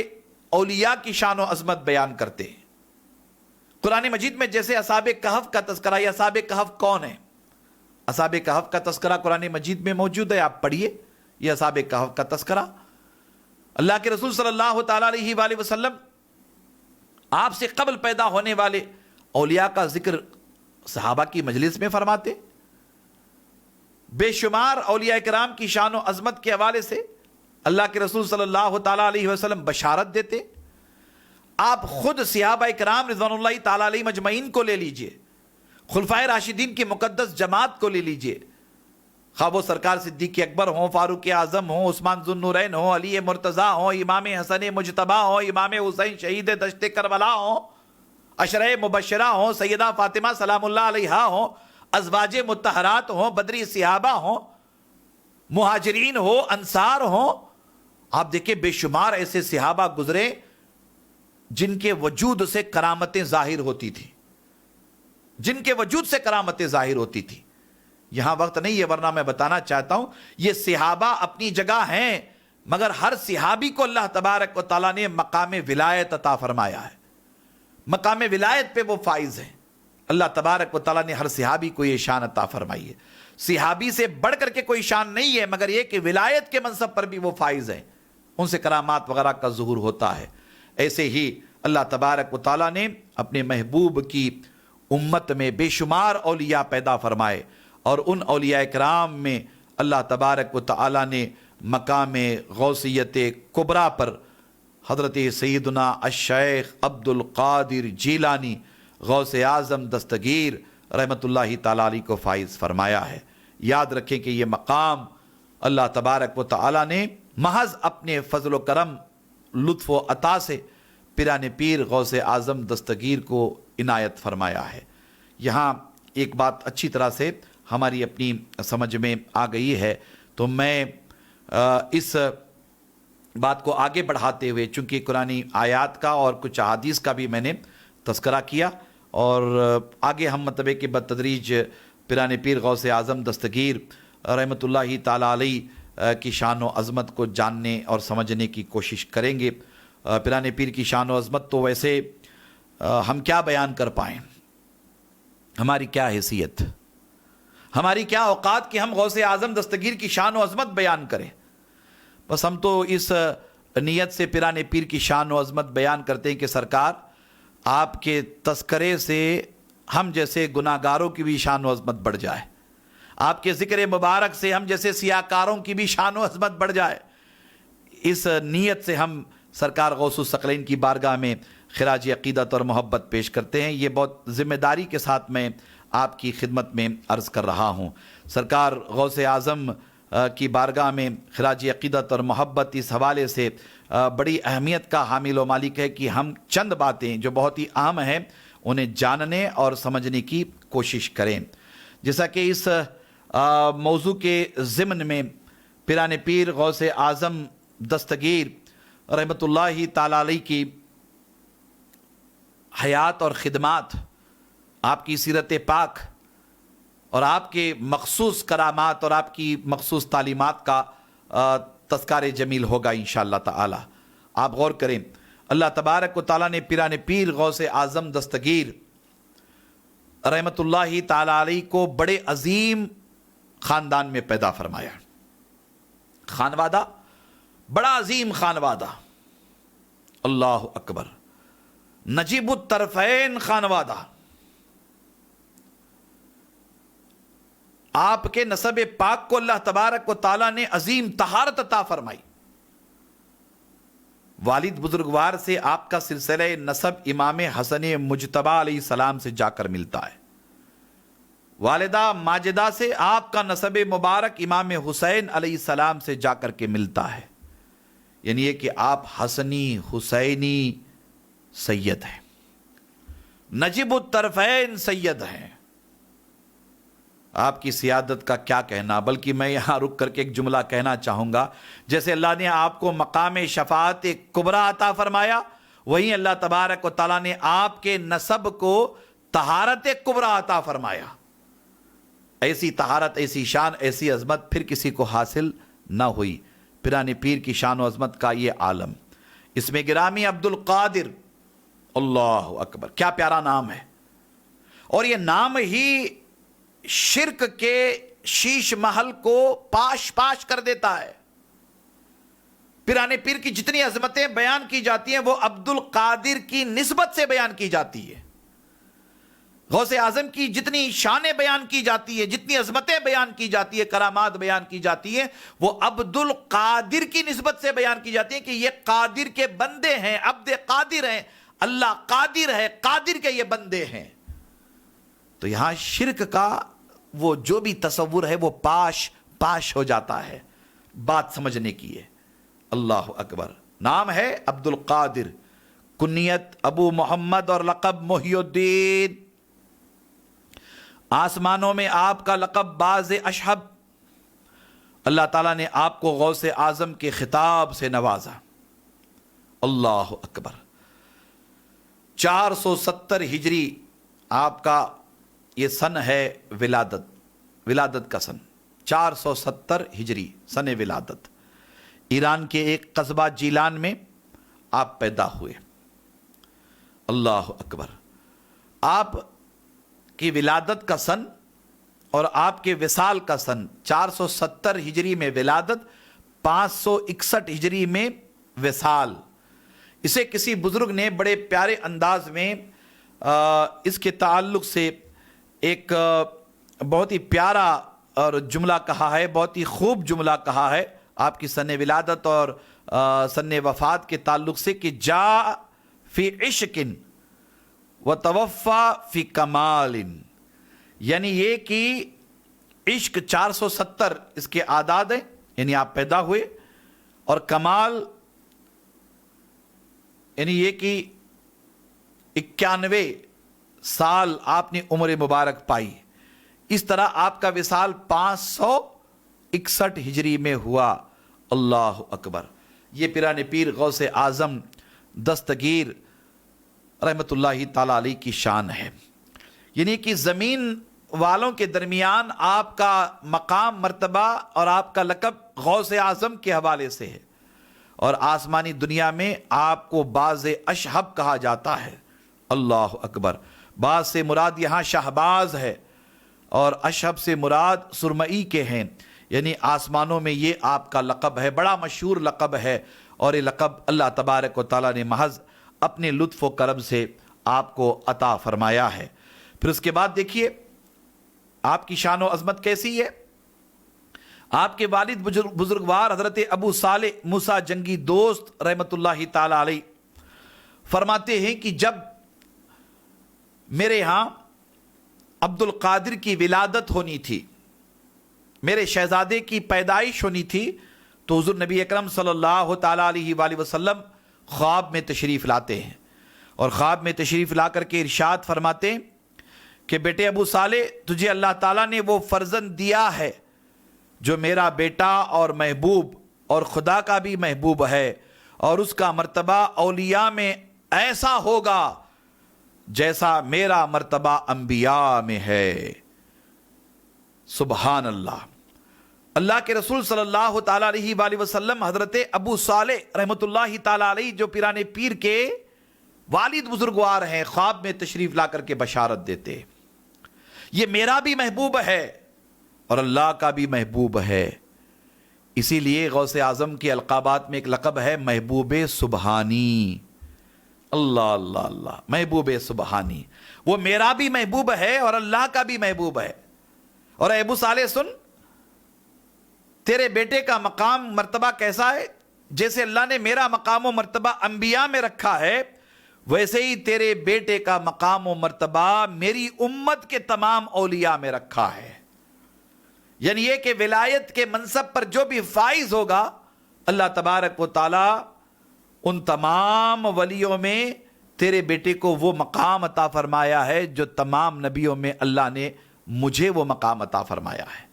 اولیاء کی شان و عظمت بیان کرتے ہیں۔ قرآن مجید میں جیسے اصحاب کہف کا تذکرہ، یہ اصحاب کہف کون ہیں؟ اصحاب کہف کا تذکرہ قرآن مجید میں موجود ہے، آپ پڑھیے یہ اصحاب کہف کا تذکرہ۔ اللہ کے رسول صلی اللہ تعالی علیہ وآلہ وسلم آپ سے قبل پیدا ہونے والے اولیاء کا ذکر صحابہ کی مجلس میں فرماتے، بے شمار اولیاء کرام کی شان و عظمت کے حوالے سے اللہ کے رسول صلی اللہ تعالی علیہ وسلم بشارت دیتے۔ آپ خود صحابہ کرام رضوان اللہ تعالی علیہ مجمعین کو لے لیجئے، خلفائے راشدین کی مقدس جماعت کو لے لیجئے، خواہ وہ سرکار صدیق اکبر ہوں، فاروق اعظم ہوں، عثمان ذو النورین ہوں، علی مرتضیٰ ہوں، امام حسن مجتبیٰ ہوں، امام حسین شہید دشت کربلا ہوں، عشرہ مبشرہ ہوں، سیدہ فاطمہ سلام اللہ علیہا ہوں، ازواج مطہرات ہوں، بدری صحابہ ہوں، مہاجرین ہو، انصار ہوں، آپ دیکھیں بے شمار ایسے صحابہ گزرے جن کے وجود سے کرامتیں ظاہر ہوتی تھی، جن کے وجود سے کرامتیں ظاہر ہوتی تھی۔ یہاں وقت نہیں ہے ورنہ میں بتانا چاہتا ہوں، یہ صحابہ اپنی جگہ ہیں، مگر ہر صحابی کو اللہ تبارک و تعالیٰ نے مقام ولایت عطا فرمایا ہے، مقام ولایت پہ وہ فائز ہیں۔ اللہ تبارک و تعالیٰ نے ہر صحابی کو یہ شان عطا فرمائی ہے، صحابی سے بڑھ کر کے کوئی شان نہیں ہے، مگر یہ کہ ولایت کے منصب پر بھی وہ فائز ہیں، ان سے کرامات وغیرہ کا ظہور ہوتا ہے۔ ایسے ہی اللہ تبارک و تعالیٰ نے اپنے محبوب کی امت میں بے شمار اولیاء پیدا فرمائے، اور ان اولیاء کرام میں اللہ تبارک و تعالیٰ نے مقام غوثیت کبریٰ پر حضرت سیدنا الشیخ عبد القادر جیلانی غوث اعظم دستگیر رحمت اللہ تعالیٰ علیہ کو فائز فرمایا ہے۔ یاد رکھیں کہ یہ مقام اللہ تبارک و تعالیٰ نے محض اپنے فضل و کرم، لطف و عطا سے پیران پیر غوث اعظم دستگیر کو عنایت فرمایا ہے۔ یہاں ایک بات اچھی طرح سے ہماری اپنی سمجھ میں آ گئی ہے، تو میں اس بات کو آگے بڑھاتے ہوئے، چونکہ قرآن آیات کا اور کچھ احادیث کا بھی میں نے تذکرہ کیا، اور آگے ہم مطلب کہ بتدریج پیران پیر غوث اعظم دستگیر رحمت اللہ تعالی علیہ کی شان و عظمت کو جاننے اور سمجھنے کی کوشش کریں گے۔ پیران پیر کی شان و عظمت تو ویسے ہم کیا بیان کر پائیں، ہماری کیا حیثیت، ہماری کیا اوقات کہ ہم غوث اعظم دستگیر کی شان و عظمت بیان کریں۔ بس ہم تو اس نیت سے پیران پیر کی شان و عظمت بیان کرتے ہیں کہ سرکار آپ کے تذکرے سے ہم جیسے گناہ گاروں کی بھی شان و عظمت بڑھ جائے، آپ کے ذکر مبارک سے ہم جیسے سیاہکاروں کی بھی شان و عظمت بڑھ جائے۔ اس نیت سے ہم سرکار غوث الثقلین کی بارگاہ میں خراج عقیدت اور محبت پیش کرتے ہیں۔ یہ بہت ذمہ داری کے ساتھ میں آپ کی خدمت میں عرض کر رہا ہوں۔ سرکار غوث اعظم کی بارگاہ میں خراج عقیدت اور محبت اس حوالے سے بڑی اہمیت کا حامل و مالک ہے کہ ہم چند باتیں جو بہت ہی اہم ہیں انہیں جاننے اور سمجھنے کی کوشش کریں۔ جیسا کہ اس موضوع کے ضمن میں پیران پیر غوث اعظم دستگیر رحمۃ اللہ تعالی علیہ کی حیات اور خدمات، آپ کی سیرت پاک اور آپ کے مخصوص کرامات اور آپ کی مخصوص تعلیمات کا تذکار جمیل ہوگا انشاءاللہ تعالی۔ آپ غور کریں، اللہ تبارک و تعالیٰ نے پیران پیر غوث اعظم دستگیر رحمۃ اللہ تعالی علیہ کو بڑے عظیم خاندان میں پیدا فرمایا۔ خانوادہ بڑا عظیم خانوادہ، اللہ اکبر، نجیب الطرفین خانوادہ۔ آپ کے نسب پاک کو اللہ تبارک و تعالیٰ نے عظیم طہارت عطا فرمائی۔ والد بزرگوار سے آپ کا سلسلہ نسب امام حسن مجتبی علیہ السلام سے جا کر ملتا ہے، والدہ ماجدہ سے آپ کا نسب مبارک امام حسین علیہ السلام سے جا کر کے ملتا ہے، یعنی یہ کہ آپ حسنی حسینی سید ہیں، نجیب الطرفین سید ہیں۔ آپ کی سیادت کا کیا کہنا، بلکہ میں یہاں رک کر کے ایک جملہ کہنا چاہوں گا، جیسے اللہ نے آپ کو مقام شفاعت کبریٰ عطا فرمایا، وہیں اللہ تبارک و تعالیٰ نے آپ کے نسب کو طہارت کبریٰ عطا فرمایا۔ ایسی طہارت، ایسی شان، ایسی عظمت پھر کسی کو حاصل نہ ہوئی۔ پیران پیر کی شان و عظمت کا یہ عالم، اس میں گرامی عبد القادر، اللہ اکبر، کیا پیارا نام ہے، اور یہ نام ہی شرک کے شیش محل کو پاش پاش کر دیتا ہے۔ پیران پیر کی جتنی عظمتیں بیان کی جاتی ہیں وہ عبد القادر کی نسبت سے بیان کی جاتی ہے۔ غوث اعظم کی جتنی شانیں بیان کی جاتی ہے، جتنی عظمتیں بیان کی جاتی ہے، کرامات بیان کی جاتی ہیں، وہ عبد القادر کی نسبت سے بیان کی جاتی ہیں کہ یہ قادر کے بندے ہیں، عبد قادر ہیں، اللہ قادر ہے، قادر کے یہ بندے ہیں۔ تو یہاں شرک کا وہ جو بھی تصور ہے وہ پاش پاش ہو جاتا ہے۔ بات سمجھنے کی ہے، اللہ اکبر۔ نام ہے عبد القادر، کنیت ابو محمد اور لقب محی الدین۔ آسمانوں میں آپ کا لقب باز اشہب، اللہ تعالیٰ نے آپ کو غوث اعظم کے خطاب سے نوازا، اللہ اکبر۔ 470 ہجری آپ کا یہ سن ہے ولادت کا سن، 470 ہجری سن ولادت۔ ایران کے ایک قصبہ جیلان میں آپ پیدا ہوئے، اللہ اکبر۔ آپ کی ولادت کا سن اور آپ کے وصال کا سن، 470 ہجری میں ولادت، 561 ہجری میں وصال۔ اسے کسی بزرگ نے بڑے پیارے انداز میں اس کے تعلق سے ایک بہت ہی پیارا اور جملہ کہا ہے، بہت ہی خوب جملہ کہا ہے آپ کی سن ولادت اور سن وفات کے تعلق سے، کہ جا فی عشق و توفا فی کمال، یعنی یہ کہ عشق 470 اس کے اعداد ہیں، یعنی آپ پیدا ہوئے، اور کمال یعنی یہ کہ 91 سال آپ نے عمر مبارک پائی۔ اس طرح آپ کا وصال 561 ہجری میں ہوا، اللہ اکبر۔ یہ پیران پیر غوث اعظم دستگیر رحمت اللہ تعالی علیہ کی شان ہے، یعنی کہ زمین والوں کے درمیان آپ کا مقام مرتبہ اور آپ کا لقب غوث اعظم کے حوالے سے ہے، اور آسمانی دنیا میں آپ کو باز اشہب کہا جاتا ہے۔ اللہ اکبر۔ باز سے مراد یہاں شہباز ہے، اور اشہب سے مراد سرمئی کے ہیں، یعنی آسمانوں میں یہ آپ کا لقب ہے، بڑا مشہور لقب ہے، اور یہ لقب اللہ تبارک و تعالیٰ نے محض اپنے لطف و کرم سے آپ کو عطا فرمایا ہے۔ پھر اس کے بعد دیکھیے آپ کی شان و عظمت کیسی ہے۔ آپ کے والد بزرگوار حضرت ابو صالح موسیٰ جنگی دوست رحمۃ اللہ تعالی علیہ فرماتے ہیں کہ جب میرے ہاں عبد القادر کی ولادت ہونی تھی، میرے شہزادے کی پیدائش ہونی تھی، تو حضور نبی اکرم صلی اللہ تعالی علیہ وآلہ وسلم خواب میں تشریف لاتے ہیں، اور خواب میں تشریف لا کر کے ارشاد فرماتے ہیں کہ بیٹے ابو صالح، تجھے اللہ تعالیٰ نے وہ فرزند دیا ہے جو میرا بیٹا اور محبوب اور خدا کا بھی محبوب ہے، اور اس کا مرتبہ اولیاء میں ایسا ہوگا جیسا میرا مرتبہ انبیاء میں ہے۔ سبحان اللہ۔ اللہ کے رسول صلی اللہ تعالیٰ علیہ وآلہ وسلم حضرت ابو صالح رحمۃ اللہ تعالیٰ علیہ جو پیران پیر کے والد بزرگوار ہیں، خواب میں تشریف لا کر کے بشارت دیتے، یہ میرا بھی محبوب ہے اور اللہ کا بھی محبوب ہے۔ اسی لیے غوث اعظم کے القابات میں ایک لقب ہے محبوب سبحانی۔ اللہ اللہ اللہ، محبوب سبحانی، وہ میرا بھی محبوب ہے اور اللہ کا بھی محبوب ہے۔ اور اے ابو صالح سن، تیرے بیٹے کا مقام مرتبہ کیسا ہے؟ جیسے اللہ نے میرا مقام و مرتبہ انبیاء میں رکھا ہے، ویسے ہی تیرے بیٹے کا مقام و مرتبہ میری امت کے تمام اولیاء میں رکھا ہے۔ یعنی یہ کہ ولایت کے منصب پر جو بھی فائز ہوگا، اللہ تبارک و تعالی ان تمام ولیوں میں تیرے بیٹے کو وہ مقام عطا فرمایا ہے جو تمام نبیوں میں اللہ نے مجھے وہ مقام عطا فرمایا ہے۔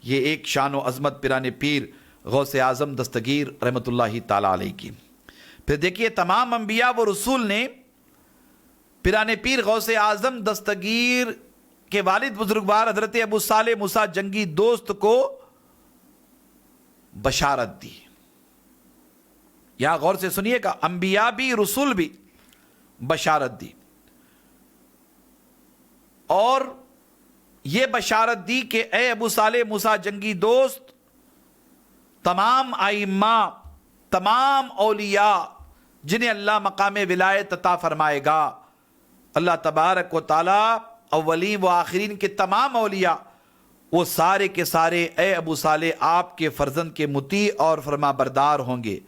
یہ ایک شان و عظمت پیران پیر غوث اعظم دستگیر رحمۃ اللہ تعالی علیہ کی۔ پھر دیکھیے تمام انبیاء و رسول نے پیران پیر غوث اعظم دستگیر کے والد بزرگوار حضرت ابو صالح موسیٰ جنگی دوست کو بشارت دی۔ یہاں غور سے سنیے گا، انبیاء بھی رسول بھی بشارت دی، اور یہ بشارت دی کہ اے ابو صالح موسیٰ جنگی دوست، تمام ائمہ، تمام اولیاء جنہیں اللہ مقام ولایت عطا فرمائے گا، اللہ تبارک و تعالی اولین و آخرین کے تمام اولیاء، وہ سارے کے سارے اے ابو صالح آپ کے فرزند کے مطیع اور فرما بردار ہوں گے،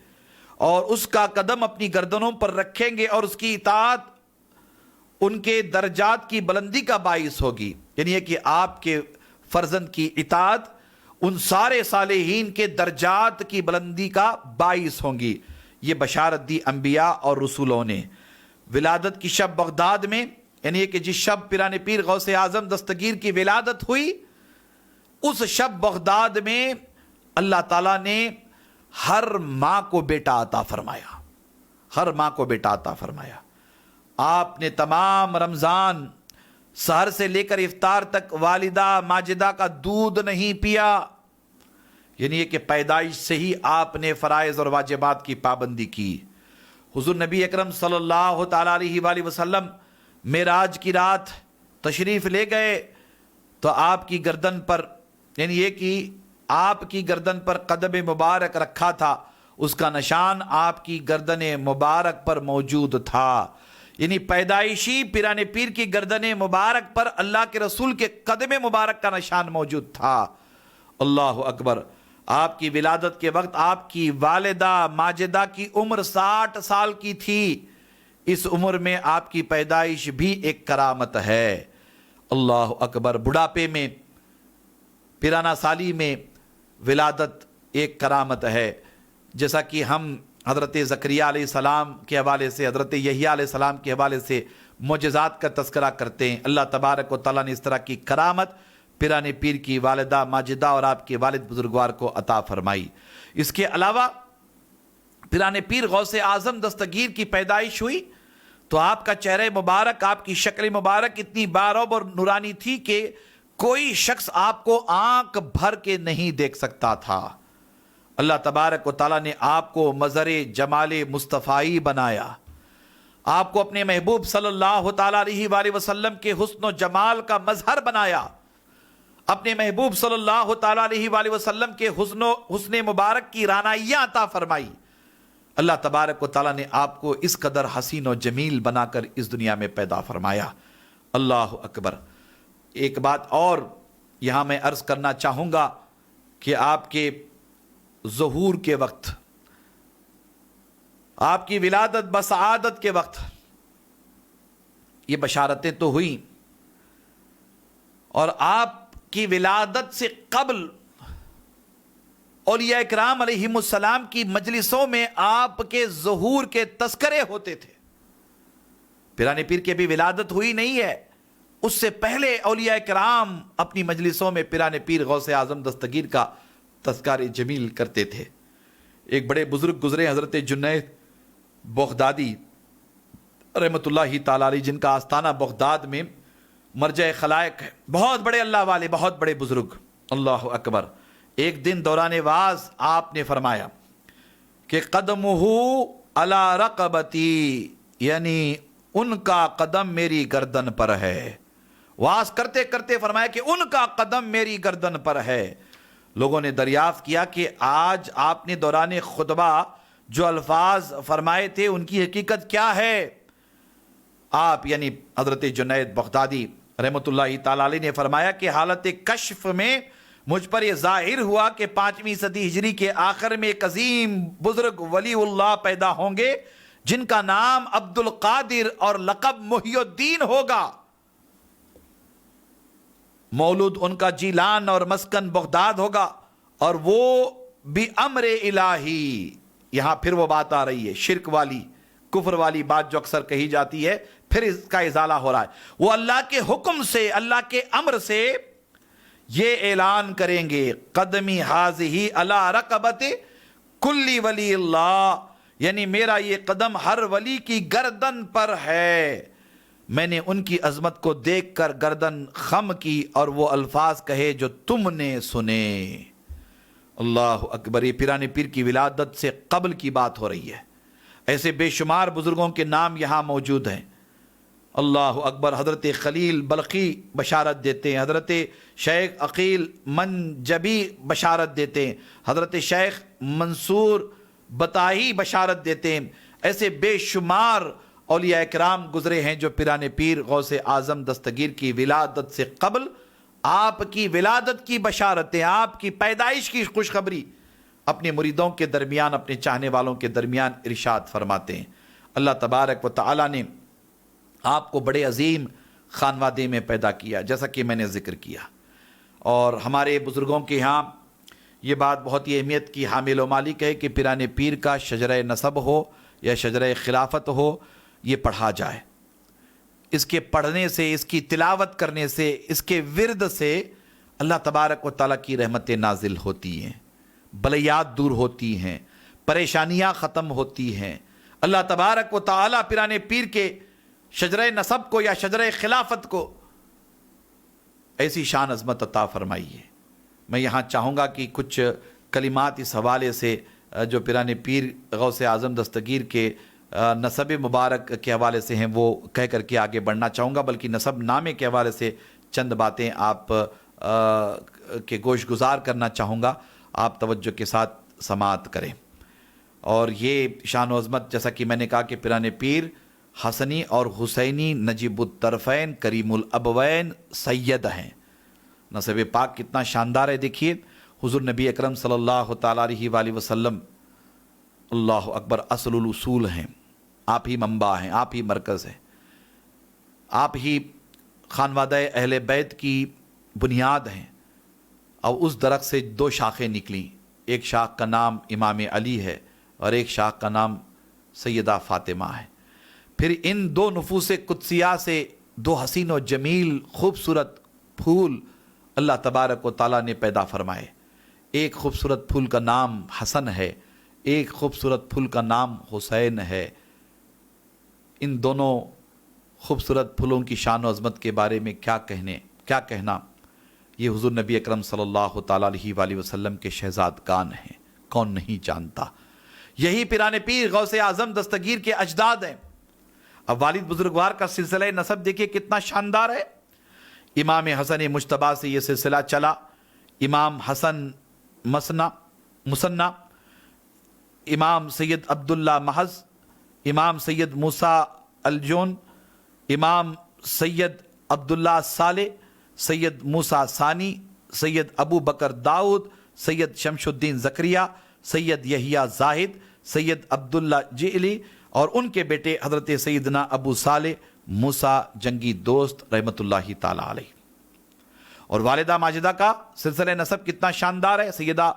اور اس کا قدم اپنی گردنوں پر رکھیں گے، اور اس کی اطاعت ان کے درجات کی بلندی کا باعث ہوگی۔ یعنی یہ کہ آپ کے فرزند کی اطاعت ان سارے صالحین کے درجات کی بلندی کا باعث ہوں گی۔ یہ بشارت دی انبیاء اور رسولوں نے۔ ولادت کی شب بغداد میں، یعنی یہ کہ جس شب پیران پیر غوث اعظم دستگیر کی ولادت ہوئی، اس شب بغداد میں اللہ تعالیٰ نے ہر ماں کو بیٹا عطا فرمایا، ہر ماں کو بیٹا عطا فرمایا۔ آپ نے تمام رمضان سحر سے لے کر افطار تک والدہ ماجدہ کا دودھ نہیں پیا، یعنی یہ کہ پیدائش سے ہی آپ نے فرائض اور واجبات کی پابندی کی۔ حضور نبی اکرم صلی اللہ تعالی علیہ وآلہ وسلم معراج کی رات تشریف لے گئے تو آپ کی گردن پر، یعنی یہ کہ آپ کی گردن پر قدم مبارک رکھا تھا، اس کا نشان آپ کی گردن مبارک پر موجود تھا۔ یعنی پیدائشی پیران پیر کی گردن مبارک پر اللہ کے رسول کے قدم مبارک کا نشان موجود تھا۔ اللہ اکبر۔ آپ کی ولادت کے وقت آپ کی والدہ ماجدہ کی عمر 60 سال کی تھی۔ اس عمر میں آپ کی پیدائش بھی ایک کرامت ہے۔ اللہ اکبر۔ بڑھاپے میں، پیرانہ سالی میں ولادت ایک کرامت ہے، جیسا کہ ہم حضرت زکریا علیہ السلام کے حوالے سے، حضرت یحییٰ علیہ السلام کے حوالے سے معجزات کا تذکرہ کرتے ہیں۔ اللہ تبارک و تعالیٰ نے اس طرح کی کرامت پیران پیر کی والدہ ماجدہ اور آپ کے والد بزرگوار کو عطا فرمائی۔ اس کے علاوہ پیران پیر غوث اعظم دستگیر کی پیدائش ہوئی تو آپ کا چہرہ مبارک، آپ کی شکل مبارک اتنی بارب اور نورانی تھی کہ کوئی شخص آپ کو آنکھ بھر کے نہیں دیکھ سکتا تھا۔ اللہ تبارک و تعالیٰ نے آپ کو مظہر جمال مصطفی بنایا، آپ کو اپنے محبوب صلی اللہ تعالیٰ علیہ وآلہ وسلم کے حسن و جمال کا مظہر بنایا، اپنے محبوب صلی اللہ تعالیٰ علیہ وآلہ وسلم کے حسن مبارک کی رانائیاں عطا فرمائی۔ اللہ تبارک و تعالیٰ نے آپ کو اس قدر حسین و جمیل بنا کر اس دنیا میں پیدا فرمایا۔ اللہ اکبر۔ ایک بات اور یہاں میں عرض کرنا چاہوں گا کہ آپ کے ظہور کے وقت، آپ کی ولادت بسعادت کے وقت یہ بشارتیں تو ہوئیں، اور آپ کی ولادت سے قبل اولیاء اکرام علیہم السلام کی مجلسوں میں آپ کے ظہور کے تذکرے ہوتے تھے۔ پیرانے پیر کی ابھی ولادت ہوئی نہیں ہے، اس سے پہلے اولیاء کرام اپنی مجلسوں میں پیرانے پیر غوث اعظم دستگیر کا تذکار جمیل کرتے تھے۔ ایک بڑے بزرگ گزرے حضرت جنید بغدادی رحمۃ اللہ تعالی علیہ، جن کا آستانہ بغداد میں مرجع خلائق ہے، بہت بڑے اللہ والے، بہت بڑے بزرگ۔ اللہ اکبر۔ ایک دن دوران واعظ آپ نے فرمایا کہ قدمہ علی رقبتی، یعنی ان کا قدم میری گردن پر ہے۔ واعظ کرتے کرتے فرمایا کہ ان کا قدم میری گردن پر ہے۔ لوگوں نے دریافت کیا کہ آج آپ نے دوران خطبہ جو الفاظ فرمائے تھے ان کی حقیقت کیا ہے؟ آپ یعنی حضرت جنید بغدادی رحمۃ اللہ تعالی علیہ نے فرمایا کہ حالت کشف میں مجھ پر یہ ظاہر ہوا کہ 5ویں صدی ہجری کے آخر میں ایک عظیم بزرگ ولی اللہ پیدا ہوں گے جن کا نام عبد القادر اور لقب محی الدین ہوگا۔ مولود ان کا جیلان اور مسکن بغداد ہوگا، اور وہ بھی امر الہی۔ یہاں پھر وہ بات آ رہی ہے، شرک والی، کفر والی بات جو اکثر کہی جاتی ہے، پھر اس کا ازالہ ہو رہا ہے۔ وہ اللہ کے حکم سے، اللہ کے امر سے یہ اعلان کریں گے، قدمی حاذہی علی رقبت کل ولی اللہ، یعنی میرا یہ قدم ہر ولی کی گردن پر ہے۔ میں نے ان کی عظمت کو دیکھ کر گردن خم کی اور وہ الفاظ کہے جو تم نے سنے۔ اللہ اکبر۔ یہ پیرانے پیر کی ولادت سے قبل کی بات ہو رہی ہے۔ ایسے بے شمار بزرگوں کے نام یہاں موجود ہیں۔ اللہ اکبر۔ حضرت خلیل بلخی بشارت دیتے ہیں، حضرت شیخ عقیل منجبی بشارت دیتے ہیں، حضرت شیخ منصور بتائی بشارت دیتے ہیں۔ ایسے بے شمار اولیاء اکرام گزرے ہیں جو پیرانے پیر غوث اعظم دستگیر کی ولادت سے قبل آپ کی ولادت کی بشارتیں، آپ کی پیدائش کی خوشخبری اپنے مریدوں کے درمیان، اپنے چاہنے والوں کے درمیان ارشاد فرماتے ہیں۔ اللہ تبارک و تعالی نے آپ کو بڑے عظیم خانوادے میں پیدا کیا، جیسا کہ میں نے ذکر کیا، اور ہمارے بزرگوں کے ہاں یہ بات بہت ہی اہمیت کی حامل و مالک ہے کہ پیرانے پیر کا شجرہ نسب ہو یا شجرہ خلافت ہو، یہ پڑھا جائے۔ اس کے پڑھنے سے، اس کی تلاوت کرنے سے، اس کے ورد سے اللہ تبارک و تعالیٰ کی رحمتیں نازل ہوتی ہیں، بلیات دور ہوتی ہیں، پریشانیاں ختم ہوتی ہیں۔ اللہ تبارک و تعالیٰ پیرانے پیر کے شجرہ نسب کو یا شجرہ خلافت کو ایسی شان عظمت عطا فرمائی ہے۔ میں یہاں چاہوں گا کہ کچھ کلمات اس حوالے سے جو پیرانے پیر غوث اعظم دستگیر کے نسب مبارک کے حوالے سے ہیں وہ کہہ کر کے آگے بڑھنا چاہوں گا، بلکہ نسب نامے کے حوالے سے چند باتیں آپ کے گوش گزار کرنا چاہوں گا، آپ توجہ کے ساتھ سماعت کریں۔ اور یہ شان و عظمت، جیسا کہ میں نے کہا کہ پیرانے پیر حسنی اور حسینی نجیب الطرفین کریم الابوین سید ہیں۔ نسب پاک کتنا شاندار ہے، دیکھیے حضور نبی اکرم صلی اللہ تعالیٰ علیہ وآلہ وسلم اللہ اکبر اصل الاصول ہیں، آپ ہی منبع ہیں، آپ ہی مرکز ہیں، آپ ہی خانوادہ اہل بیت کی بنیاد ہیں۔ اور اس درخت سے دو شاخیں نکلیں، ایک شاخ کا نام امام علی ہے اور ایک شاخ کا نام سیدہ فاطمہ ہے۔ پھر ان دو نفوس قدسیہ سے دو حسین و جمیل خوبصورت پھول اللہ تبارک و تعالیٰ نے پیدا فرمائے۔ ایک خوبصورت پھول کا نام حسن ہے، ایک خوبصورت پھول کا نام حسین ہے۔ ان دونوں خوبصورت پھولوں کی شان و عظمت کے بارے میں کیا کہنا۔ یہ حضور نبی اکرم صلی اللہ تعالیٰ علیہ وآلہ وسلم کے شہزادگان ہیں، کون نہیں جانتا۔ یہی پیران پیر غوث اعظم دستگیر کے اجداد ہیں۔ اب والد بزرگوار کا سلسلہ نسب دیکھیے کتنا شاندار ہے۔ امام حسن مجتبیٰ سے یہ سلسلہ چلا، امام حسن مسنہ، امام سید عبداللہ محض، امام سید موسیٰ الجون، امام سید عبداللہ صالح، سید موسیٰ ثانی، سید ابو بکر داؤد، سید شمش الدین زکریا، سید یحییٰ زاہد، سید عبداللہ جعلی اور ان کے بیٹے حضرت سیدنا ابو صالح موسیٰ جنگی دوست رحمۃ اللہ تعالیٰ علیہ۔ اور والدہ ماجدہ کا سلسلہ نسب کتنا شاندار ہے۔ سیدہ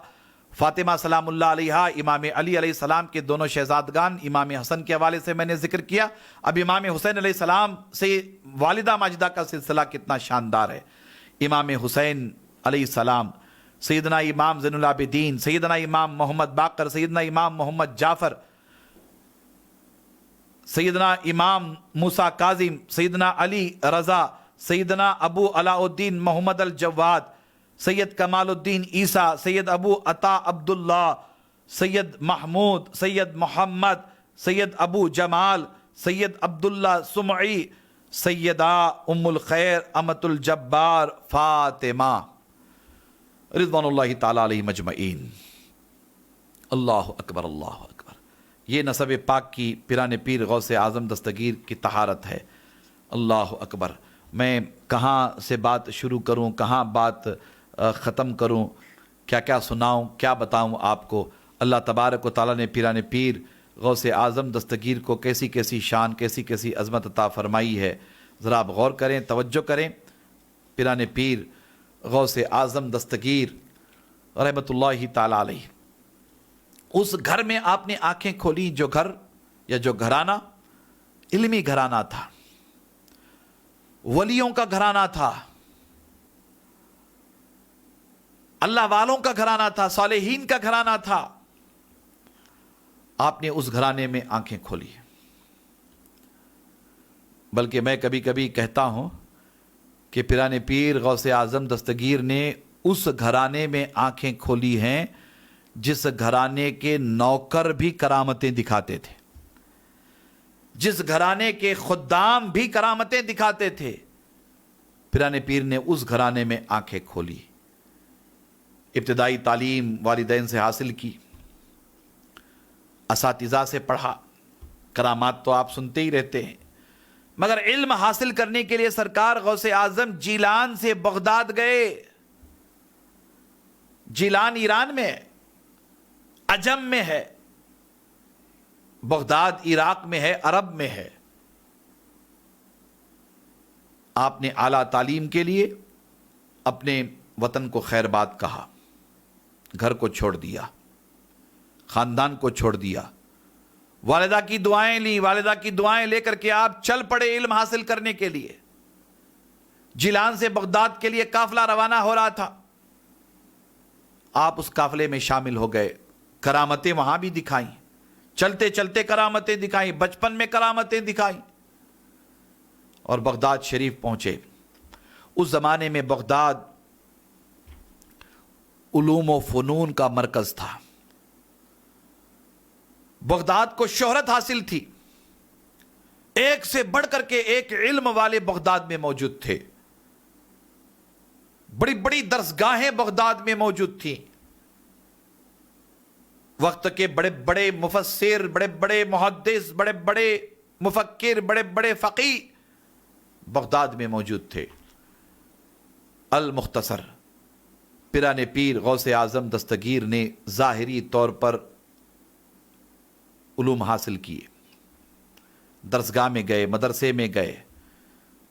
فاطمہ سلام اللہ علیہ، امام علی علیہ السلام کے دونوں شہزادگان، امام حسن کے حوالے سے میں نے ذکر کیا، اب امام حسین علیہ السلام سے والدہ ماجدہ کا سلسلہ کتنا شاندار ہے۔ امام حسین علیہ السلام، سیدنا امام زین العابدین، سیدنا امام محمد باقر، سیدنا امام محمد جعفر، سیدنا امام موسیٰ کاظم، سیدنا علی رضا، سیدنا ابو علاء الدین محمد الجواد، سید کمال الدین عیسیٰ، سید ابو عطا عبداللہ، سید محمود، سید محمد، سید ابو جمال، سید عبداللہ سمعی، سیدہ ام الخیر امت الجبار فاطمہ رضوان اللہ تعالیٰ علیہ مجمعین۔ اللہ اکبر، اللہ اکبر۔ یہ نسب پاک کی پیران پیر غوث اعظم دستگیر کی طہارت ہے۔ اللہ اکبر۔ میں کہاں سے بات شروع کروں، کہاں بات ختم کروں، کیا کیا سناؤں، کیا بتاؤں آپ کو۔ اللہ تبارک و تعالیٰ نے پیران پیر غوث اعظم دستگیر کو کیسی کیسی شان، کیسی کیسی عظمت عطا فرمائی ہے۔ ذرا آپ غور کریں، توجہ کریں۔ پیران پیر غوث اعظم دستگیر رحمۃ اللہ تعالیٰ علیہ، اس گھر میں آپ نے آنکھیں کھولی جو گھر یا جو گھرانہ علمی گھرانہ تھا، ولیوں کا گھرانہ تھا، اللہ والوں کا گھرانہ تھا، صالحین کا گھرانہ تھا۔ آپ نے اس گھرانے میں آنکھیں کھولی۔ بلکہ میں کبھی کبھی کہتا ہوں کہ پیران پیر غوث اعظم دستگیر نے اس گھرانے میں آنکھیں کھولی ہیں جس گھرانے کے نوکر بھی کرامتیں دکھاتے تھے، جس گھرانے کے خدام بھی کرامتیں دکھاتے تھے، پیران پیر نے اس گھرانے میں آنکھیں کھولی۔ ابتدائی تعلیم والدین سے حاصل کی، اساتذہ سے پڑھا، کرامات تو آپ سنتے ہی رہتے ہیں، مگر علم حاصل کرنے کے لیے سرکار غوث اعظم جیلان سے بغداد گئے۔ جیلان ایران میں ہے، عجم میں ہے، بغداد عراق میں ہے، عرب میں ہے۔ آپ نے اعلیٰ تعلیم کے لیے اپنے وطن کو خیر بات کہا، گھر کو چھوڑ دیا، خاندان کو چھوڑ دیا، والدہ کی دعائیں لی، والدہ کی دعائیں لے کر کے آپ چل پڑے علم حاصل کرنے کے لیے۔ جیلان سے بغداد کے لیے قافلہ روانہ ہو رہا تھا، آپ اس قافلے میں شامل ہو گئے۔ کرامتیں وہاں بھی دکھائیں، چلتے چلتے کرامتیں دکھائیں، بچپن میں کرامتیں دکھائیں، اور بغداد شریف پہنچے۔ اس زمانے میں بغداد علوم و فنون کا مرکز تھا، بغداد کو شہرت حاصل تھی، ایک سے بڑھ کر کے ایک علم والے بغداد میں موجود تھے، بڑی بڑی درسگاہیں بغداد میں موجود تھیں، وقت کے بڑے بڑے مفسر، بڑے بڑے محدث، بڑے بڑے مفکر، بڑے بڑے فقیہ بغداد میں موجود تھے۔ المختصر، پیران پیر غوث اعظم دستگیر نے ظاہری طور پر علوم حاصل کیے، درسگاہ میں گئے، مدرسے میں گئے،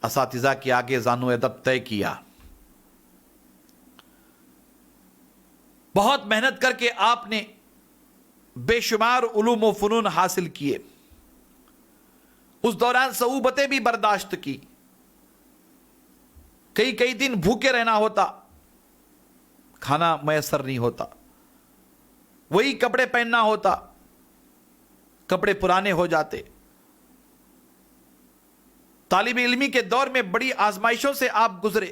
اساتذہ کے آگے زانو ادب طے کیا، بہت محنت کر کے آپ نے بے شمار علوم و فنون حاصل کیے۔ اس دوران صعوبتیں بھی برداشت کی، کئی کئی دن بھوکے رہنا ہوتا، کھانا میسر نہیں ہوتا، وہی کپڑے پہننا ہوتا، کپڑے پرانے ہو جاتے۔ طالب علمی کے دور میں بڑی آزمائشوں سے آپ گزرے،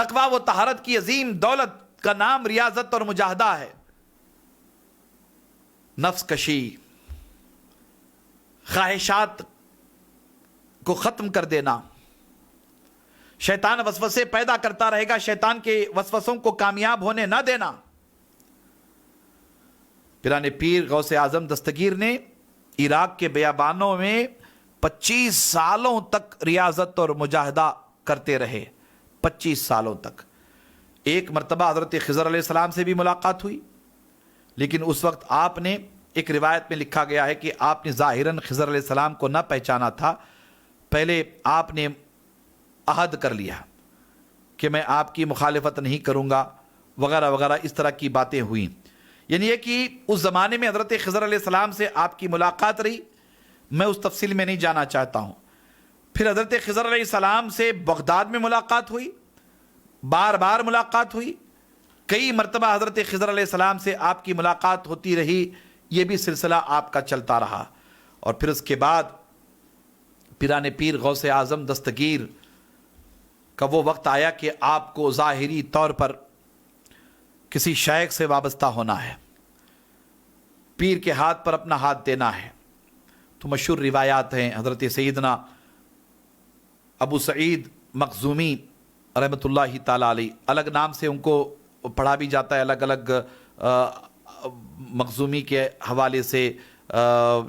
تقویٰ و طہارت کی عظیم دولت کا نام ریاضت اور مجاہدہ ہے۔ نفس کشی، خواہشات کو ختم کر دینا۔ شیطان وسوسے پیدا کرتا رہے گا، شیطان کے وسوسوں کو کامیاب ہونے نہ دینا۔ پیران پیر غوث اعظم دستگیر نے عراق کے بیابانوں میں 25 سالوں تک ریاضت اور مجاہدہ کرتے رہے، 25 سالوں تک۔ ایک مرتبہ حضرت خضر علیہ السلام سے بھی ملاقات ہوئی، لیکن اس وقت آپ نے، ایک روایت میں لکھا گیا ہے کہ آپ نے ظاہراً خضر علیہ السلام کو نہ پہچانا تھا، پہلے آپ نے عہد کر لیا کہ میں آپ کی مخالفت نہیں کروں گا وغیرہ وغیرہ، اس طرح کی باتیں ہوئیں۔ یعنی یہ کہ اس زمانے میں حضرت خضر علیہ السلام سے آپ کی ملاقات رہی، میں اس تفصیل میں نہیں جانا چاہتا ہوں۔ پھر حضرت خضر علیہ السلام سے بغداد میں ملاقات ہوئی، بار بار ملاقات ہوئی، کئی مرتبہ حضرت خضر علیہ السلام سے آپ کی ملاقات ہوتی رہی، یہ بھی سلسلہ آپ کا چلتا رہا۔ اور پھر اس کے بعد پیران پیر غوث اعظم دستگیر کا وہ وقت آیا کہ آپ کو ظاہری طور پر کسی شیخ سے وابستہ ہونا ہے، پیر کے ہاتھ پر اپنا ہاتھ دینا ہے۔ تو مشہور روایات ہیں، حضرت سیدنا ابو سعید مخزومی رحمۃ اللہ تعالیٰ علیہ، الگ نام سے ان کو پڑھا بھی جاتا ہے، الگ الگ مخزومی کے حوالے سے،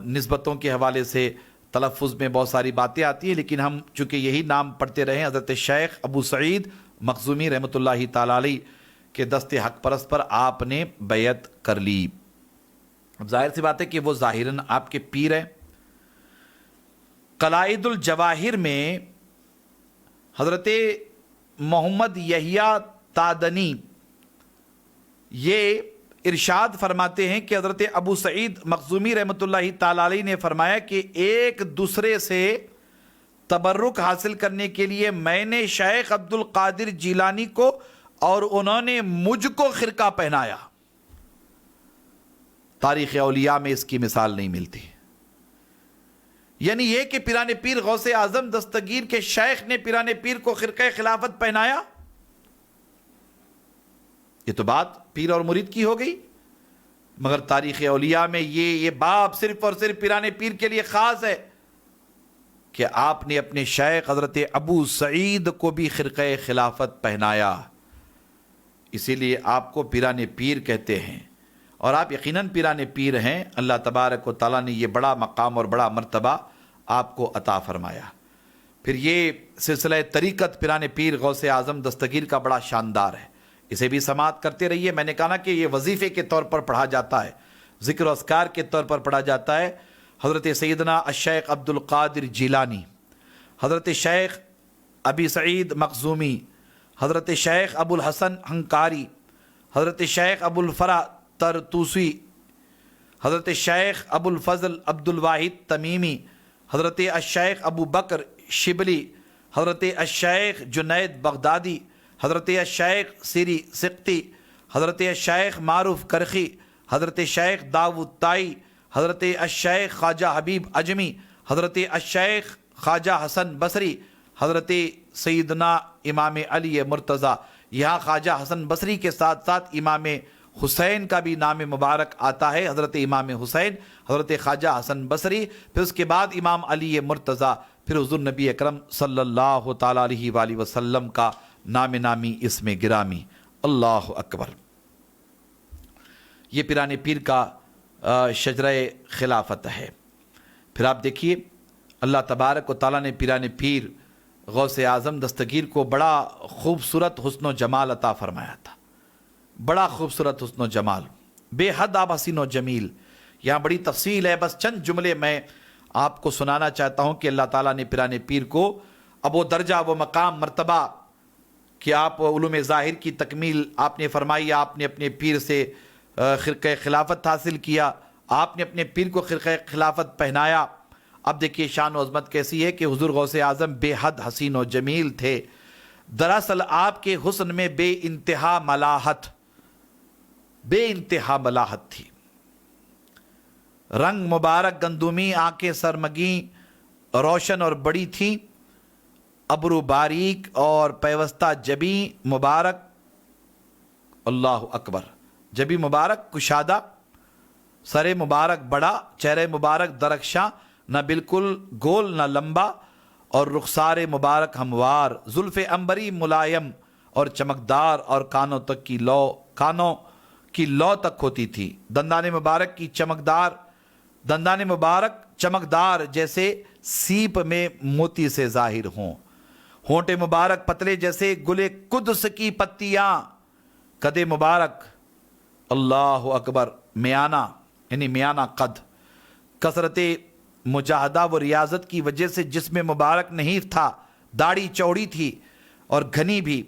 نسبتوں کے حوالے سے تلفظ میں بہت ساری باتیں آتی ہیں، لیکن ہم چونکہ یہی نام پڑھتے رہے ہیں، حضرت شیخ ابو سعید مخزومی رحمۃ اللہ تعالیٰ علیہ کے دست حق پرست پر آپ نے بیعت کر لی۔ اب ظاہر سی بات ہے کہ وہ ظاہراً آپ کے پیر ہیں۔ قلائد الجواہر میں حضرت محمد یحییٰ تادنی یہ ارشاد فرماتے ہیں کہ حضرت ابو سعید مخزومی رحمۃ اللہ تعالی علیہ نے فرمایا کہ ایک دوسرے سے تبرک حاصل کرنے کے لیے میں نے شیخ عبد القادر جیلانی کو اور انہوں نے مجھ کو خرقہ پہنایا۔ تاریخ اولیاء میں اس کی مثال نہیں ملتی۔ یعنی یہ کہ پیران پیر غوث اعظم دستگیر کے شیخ نے پیران پیر کو خرقہ خلافت پہنایا، یہ تو بات پیر اور مرید کی ہو گئی، مگر تاریخ اولیاء میں یہ باب صرف اور صرف پیران پیر کے لیے خاص ہے کہ آپ نے اپنے شیخ حضرت ابو سعید کو بھی خرقہ خلافت پہنایا، اسی لیے آپ کو پیران پیر کہتے ہیں، اور آپ یقیناً پیران پیر ہیں۔ اللہ تبارک و تعالیٰ نے یہ بڑا مقام اور بڑا مرتبہ آپ کو عطا فرمایا۔ پھر یہ سلسلہ طریقت پیران پیر غوث اعظم دستگیر کا بڑا شاندار ہے، اسے بھی سماعت کرتے رہیے۔ میں نے کہا نا کہ یہ وظیفے کے طور پر پڑھا جاتا ہے، ذکر و اذکار کے طور پر پڑھا جاتا ہے۔ حضرت سیدنا الشیخ عبد القادر جیلانی، حضرت شیخ ابی سعید مخزومی، حضرت شیخ ابو الحسن ہنکاری، حضرت شیخ ابو الفرا ترتوسی، حضرت شیخ ابو الفضل عبد الواحد تمیمی، حضرت الشیخ ابو بکر شبلی، حضرت الشیخ جنید بغدادی، حضرت الشیخ سری سقطی، حضرت الشیخ معروف کرخی، حضرت شیخ داود تائی، حضرت الشیخ خواجہ حبیب اجمی، حضرت الشیخ خواجہ حسن بصری، حضرت سیدنا امام علی مرتضیٰ۔ یہاں خواجہ حسن بصری کے ساتھ ساتھ امام حسین کا بھی نام مبارک آتا ہے، حضرت امام حسین، حضرت خواجہ حسن بصری، پھر اس کے بعد امام علی مرتضیٰ، پھر حضور نبی اکرم صلی اللہ تعالیٰ علیہ وآلہ وسلم کا نام نامی اسم گرامی۔ اللہ اکبر۔ یہ پیران پیر کا شجرہ خلافت ہے۔ پھر آپ دیکھیے اللہ تبارک و تعالیٰ نے پیران پیر غوث اعظم دستگیر کو بڑا خوبصورت حسن و جمال عطا فرمایا تھا، بڑا خوبصورت حسن و جمال، بے حد آپ حسین و جمیل۔ یہاں بڑی تفصیل ہے، بس چند جملے میں آپ کو سنانا چاہتا ہوں کہ اللہ تعالیٰ نے پیران پیر کو اب وہ درجہ، وہ مقام، مرتبہ کہ آپ علوم ظاہر کی تکمیل آپ نے فرمائی، آپ نے اپنے پیر سے خرقہ خلافت حاصل کیا، آپ نے اپنے پیر کو خرقہ خلافت پہنایا۔ اب دیکھیے شان و عظمت کیسی ہے کہ حضور غوث اعظم بے حد حسین و جمیل تھے۔ دراصل آپ کے حسن میں بے انتہا ملاحت تھی۔ رنگ مبارک گندمی، آنکھیں سرمگیں، روشن اور بڑی تھیں، ابرو باریک اور پیوستہ جبی مبارک، اللہ اکبر، جبی مبارک کشادہ، سر مبارک بڑا، چہرے مبارک درخشاں، نہ بالکل گول نہ لمبا، اور رخسار مبارک ہموار، زلف عنبری ملائم اور چمکدار، اور کانوں کی لو تک ہوتی تھی، دندان مبارک چمکدار جیسے سیپ میں موتی سے ظاہر ہوں، ہونٹ مبارک پتلے جیسے گل قدس کی پتیاں، قد مبارک اللہ اکبر میانہ یعنی میانہ قد، کثرت مجاہدہ و ریاضت کی وجہ سے جسم مبارک نہیں تھا، داڑھی چوڑی تھی اور گھنی بھی،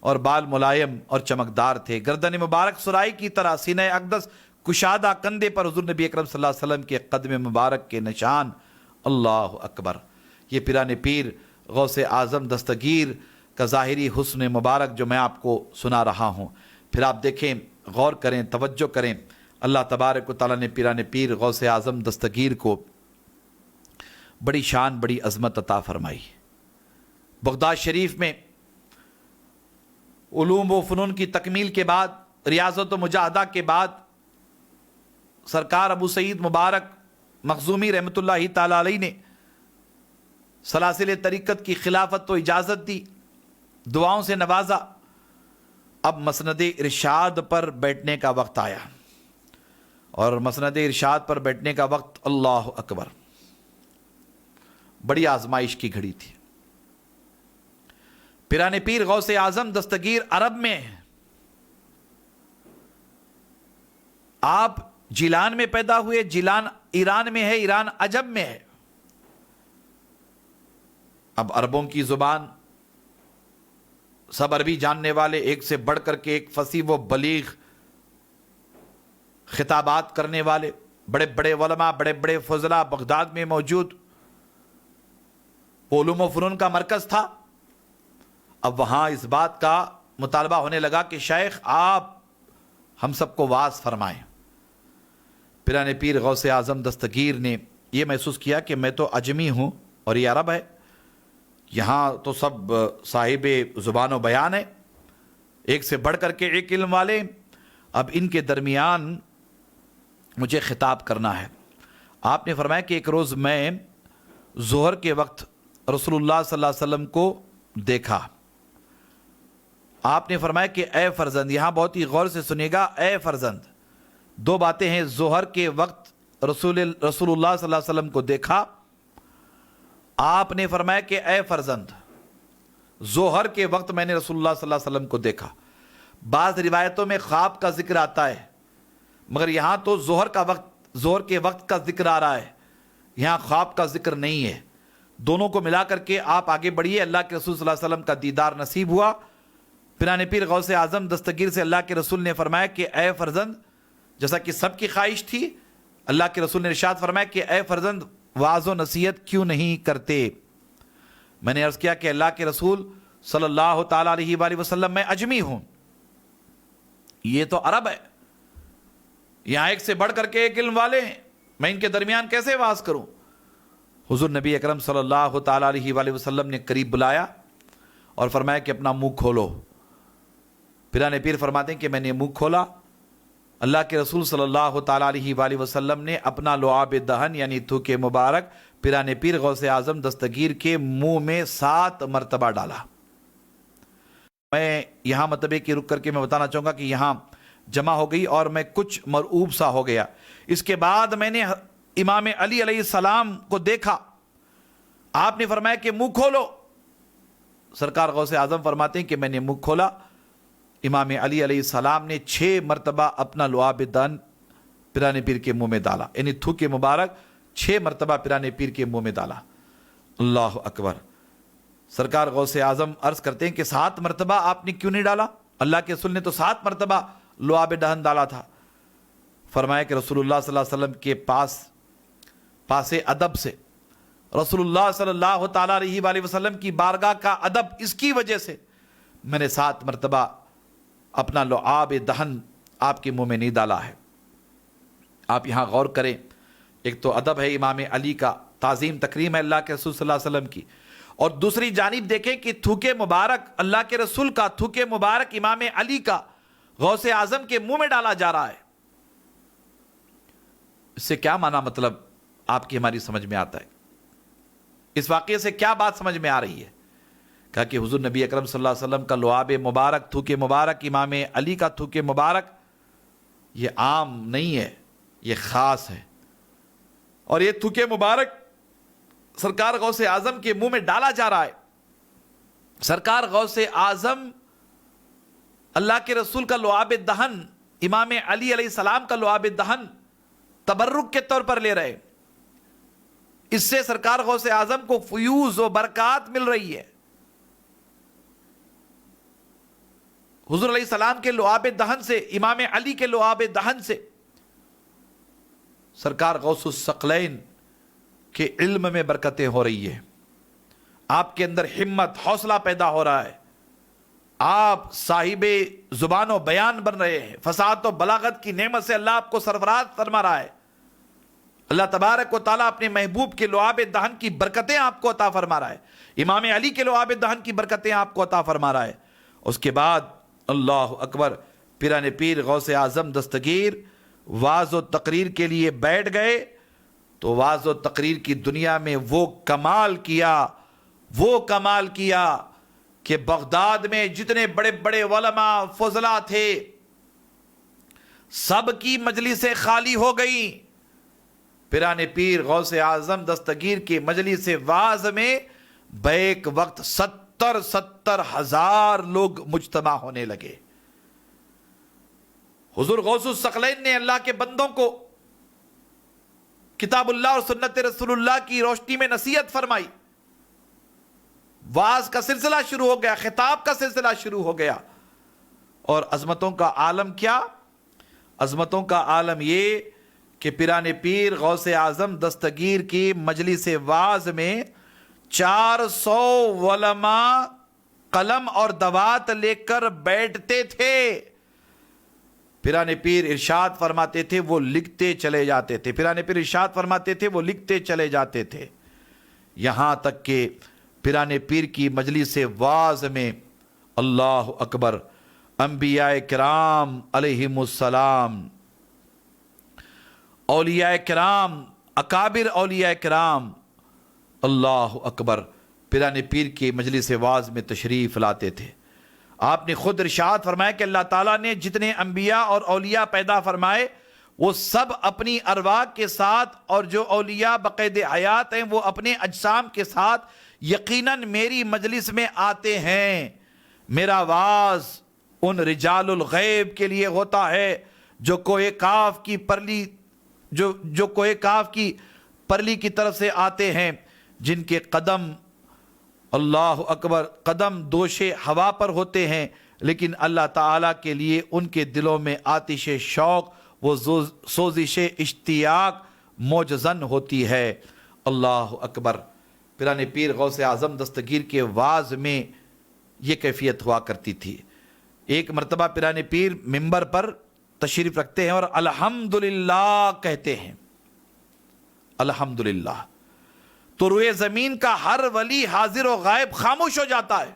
اور بال ملائم اور چمکدار تھے، گردن مبارک سرائی کی طرح، سینہ اقدس کشادہ، کندھے پر حضور نبی اکرم صلی اللہ علیہ وسلم کے قدم مبارک کے نشان، اللہ اکبر۔ یہ پیران پیر غوث اعظم دستگیر کا ظاہری حسن مبارک جو میں آپ کو سنا رہا ہوں، پھر آپ دیکھیں، غور کریں، توجہ کریں، اللہ تبارک و تعالیٰ نے پیران پیر غوث اعظم دستگیر کو بڑی شان، بڑی عظمت عطا فرمائی۔ بغداد شریف میں علوم و فنون کی تکمیل کے بعد، ریاضت و مجاہدہ کے بعد، سرکار ابو سعید مبارک مخزومی رحمۃ اللہ تعالی علیہ نے سلاسل طریقت کی خلافت و اجازت دی، دعاؤں سے نوازا۔ اب مسند ارشاد پر بیٹھنے کا وقت آیا، اور مسند ارشاد پر بیٹھنے کا وقت، اللہ اکبر، بڑی آزمائش کی گھڑی تھی۔ پیران پیر غوث اعظم دستگیر عرب میں ہیں، آپ جیلان میں پیدا ہوئے، جیلان ایران میں ہے، ایران عجم میں ہے۔ اب عربوں کی زبان، سب عربی جاننے والے، ایک سے بڑھ کر کے ایک فصیح و بلیغ خطابات کرنے والے، بڑے بڑے علماء، بڑے بڑے فضلاء بغداد میں موجود، علوم و فنون کا مرکز تھا۔ اب وہاں اس بات کا مطالبہ ہونے لگا کہ شیخ آپ ہم سب کو واعظ فرمائیں۔ پیران پیر غوث اعظم دستگیر نے یہ محسوس کیا کہ میں تو عجمی ہوں اور یہ عرب ہے، یہاں تو سب صاحب زبان و بیان ہے، ایک سے بڑھ کر کے ایک علم والے، اب ان کے درمیان مجھے خطاب کرنا ہے۔ آپ نے فرمایا کہ ایک روز میں ظہر کے وقت رسول اللہ صلی اللہ علیہ وسلم کو دیکھا۔ آپ نے فرمایا کہ اے فرزند، یہاں بہت ہی غور سے سنیے گا، اے فرزند، دو باتیں ہیں، ظہر کے وقت رسول اللہ صلی اللہ علیہ وسلم کو دیکھا۔ آپ نے فرمایا کہ اے فرزند، ظہر کے وقت میں نے رسول اللہ صلی اللہ علیہ وسلم کو دیکھا۔ بعض روایتوں میں خواب کا ذکر آتا ہے، مگر یہاں تو ظہر کے وقت کا ذکر آ رہا ہے، یہاں خواب کا ذکر نہیں ہے۔ دونوں کو ملا کر کے آپ آگے بڑھیے، اللہ کے رسول صلی اللہ علیہ وسلم کا دیدار نصیب ہوا۔ پیران پیر غوث اعظم دستگیر سے اللہ کے رسول نے فرمایا کہ اے فرزند، جیسا کہ سب کی خواہش تھی، اللہ کے رسول نے ارشاد فرمایا کہ اے فرزند، واعظ و نصیحت کیوں نہیں کرتے؟ میں نے عرض کیا کہ اللہ کے رسول صلی اللہ تعالی علیہ وآلہ وسلم میں عجمی ہوں، یہ تو عرب ہے، یہاں ایک سے بڑھ کر کے ایک علم والے ہیں، میں ان کے درمیان کیسے واعظ کروں؟ حضور نبی اکرم صلی اللہ تعالی علیہ وآلہ وسلم نے قریب بلایا اور فرمایا کہ اپنا منہ کھولو۔ پیران پیر فرماتے ہیں کہ میں نے منہ کھولا، اللہ کے رسول صلی اللہ تعالی علیہ وآلہ وسلم نے اپنا لعاب دہن یعنی تھوک مبارک پیران پیر غوث اعظم دستگیر کے منہ میں 7 مرتبہ ڈالا۔ میں یہاں مرتبے کی رک کر کے میں بتانا چاہوں گا کہ یہاں جمع ہو گئی اور میں کچھ مرعوب سا ہو گیا۔ اس کے بعد میں نے امام علی علیہ السلام کو دیکھا، آپ نے فرمایا کہ منہ کھولو۔ سرکار غوث اعظم فرماتے ہیں کہ میں نے منہ کھولا، امام علی علیہ السلام نے 6 مرتبہ اپنا لعاب دہن پیران پیر کے منہ میں ڈالا، یعنی تھوک مبارک 6 مرتبہ پیران پیر کے منہ میں ڈالا۔ اللہ اکبر۔ سرکار غوث اعظم عرض کرتے ہیں کہ 7 مرتبہ آپ نے کیوں نہیں ڈالا؟ اللہ کے رسول نے تو 7 مرتبہ لعاب دہن ڈالا تھا۔ فرمایا کہ رسول اللہ صلی اللہ علیہ وسلم کے پاس ادب سے، رسول اللہ صلی اللہ تعالی علیہ وآلہ وسلم کی بارگاہ کا ادب، اس کی وجہ سے میں نے 7 مرتبہ اپنا لعاب دہن آپ کے منہ میں نہیں ڈالا ہے۔ آپ یہاں غور کریں، ایک تو ادب ہے امام علی کا، تعظیم تکریم ہے اللہ کے رسول صلی اللہ علیہ وسلم کی، اور دوسری جانب دیکھیں کہ تھوک مبارک اللہ کے رسول کا، تھوک مبارک امام علی کا غوث اعظم کے منہ میں ڈالا جا رہا ہے۔ اس سے کیا معنی مطلب آپ کی ہماری سمجھ میں آتا ہے؟ اس واقعے سے کیا بات سمجھ میں آ رہی ہے؟ کہا کہ حضور نبی اکرم صلی اللہ علیہ وسلم کا لعاب مبارک، تھوک مبارک امام علی کا تھوک مبارک یہ عام نہیں ہے، یہ خاص ہے، اور یہ تھوک مبارک سرکار غوث اعظم کے منہ میں ڈالا جا رہا ہے۔ سرکار غوث اعظم اللہ کے رسول کا لعاب دہن، امام علی علیہ السلام کا لعاب دہن تبرک کے طور پر لے رہے، اس سے سرکار غوث اعظم کو فیوز و برکات مل رہی ہے۔ حضور علیہ السلام کے لعاب دہن سے، امام علی کے لعاب دہن سے سرکار غوث الثقلین کے علم میں برکتیں ہو رہی ہے، آپ کے اندر ہمت، حوصلہ پیدا ہو رہا ہے، آپ صاحب زبان و بیان بن رہے ہیں، فصاحت و بلاغت کی نعمت سے اللہ آپ کو سرفراز فرما رہا ہے۔ اللہ تبارک و تعالیٰ اپنے محبوب کے لعاب دہن کی برکتیں آپ کو عطا فرما رہا ہے، امام علی کے لعاب دہن کی برکتیں آپ کو عطا فرما رہا ہے۔ اس کے بعد اللہ اکبر، پیران پیر غوث اعظم دستگیر واعظ و تقریر کے لیے بیٹھ گئے تو واعظ و تقریر کی دنیا میں وہ کمال کیا کہ بغداد میں جتنے بڑے بڑے علماء فضلاء تھے سب کی مجلسیں خالی ہو گئیں۔ پیران پیر غوث اعظم دستگیر کی مجلس واعظ میں بیک وقت 70,000 لوگ مجتمع ہونے لگے۔ حضور غوث الثقلین نے اللہ کے بندوں کو کتاب اللہ اور سنت رسول اللہ کی روشنی میں نصیحت فرمائی، واعظ کا سلسلہ شروع ہو گیا، خطاب کا سلسلہ شروع ہو گیا، اور عظمتوں کا عالم کیا؟ عظمتوں کا عالم یہ کہ پیران پیر غوث اعظم دستگیر کی مجلس واعظ میں 400 علماء قلم اور دوات لے کر بیٹھتے تھے۔ پیران پیر ارشاد فرماتے تھے وہ لکھتے چلے جاتے تھے، پیران پیر ارشاد فرماتے تھے وہ لکھتے چلے جاتے تھے، یہاں تک کہ پیران پیر کی مجلس واعظ میں اللہ اکبر انبیاء کرام علیہم السلام، اولیاء کرام، اکابر اولیاء کرام اللہ اکبر پیران پیر کی مجلس واعظ میں تشریف لاتے تھے۔ آپ نے خود ارشاد فرمایا کہ اللہ تعالیٰ نے جتنے انبیاء اور اولیاء پیدا فرمائے وہ سب اپنی ارواح کے ساتھ، اور جو اولیاء بقید حیات ہیں وہ اپنے اجسام کے ساتھ یقیناً میری مجلس میں آتے ہیں۔ میرا واعظ ان رجال الغیب کے لیے ہوتا ہے جو کوہ کاف کی پرلی جو کوہ کاف کی پرلی کی طرف سے آتے ہیں، جن کے قدم اللہ اکبر قدم دوش ہوا پر ہوتے ہیں، لیکن اللہ تعالیٰ کے لیے ان کے دلوں میں آتش شوق و سوزش اشتیاق موجزن ہوتی ہے۔ اللہ اکبر، پیران پیر غوث اعظم دستگیر کے واعظ میں یہ کیفیت ہوا کرتی تھی۔ ایک مرتبہ پیران پیر منبر پر تشریف رکھتے ہیں اور الحمدللہ کہتے ہیں، الحمدللہ، تو روئے زمین کا ہر ولی حاضر و غائب خاموش ہو جاتا ہے۔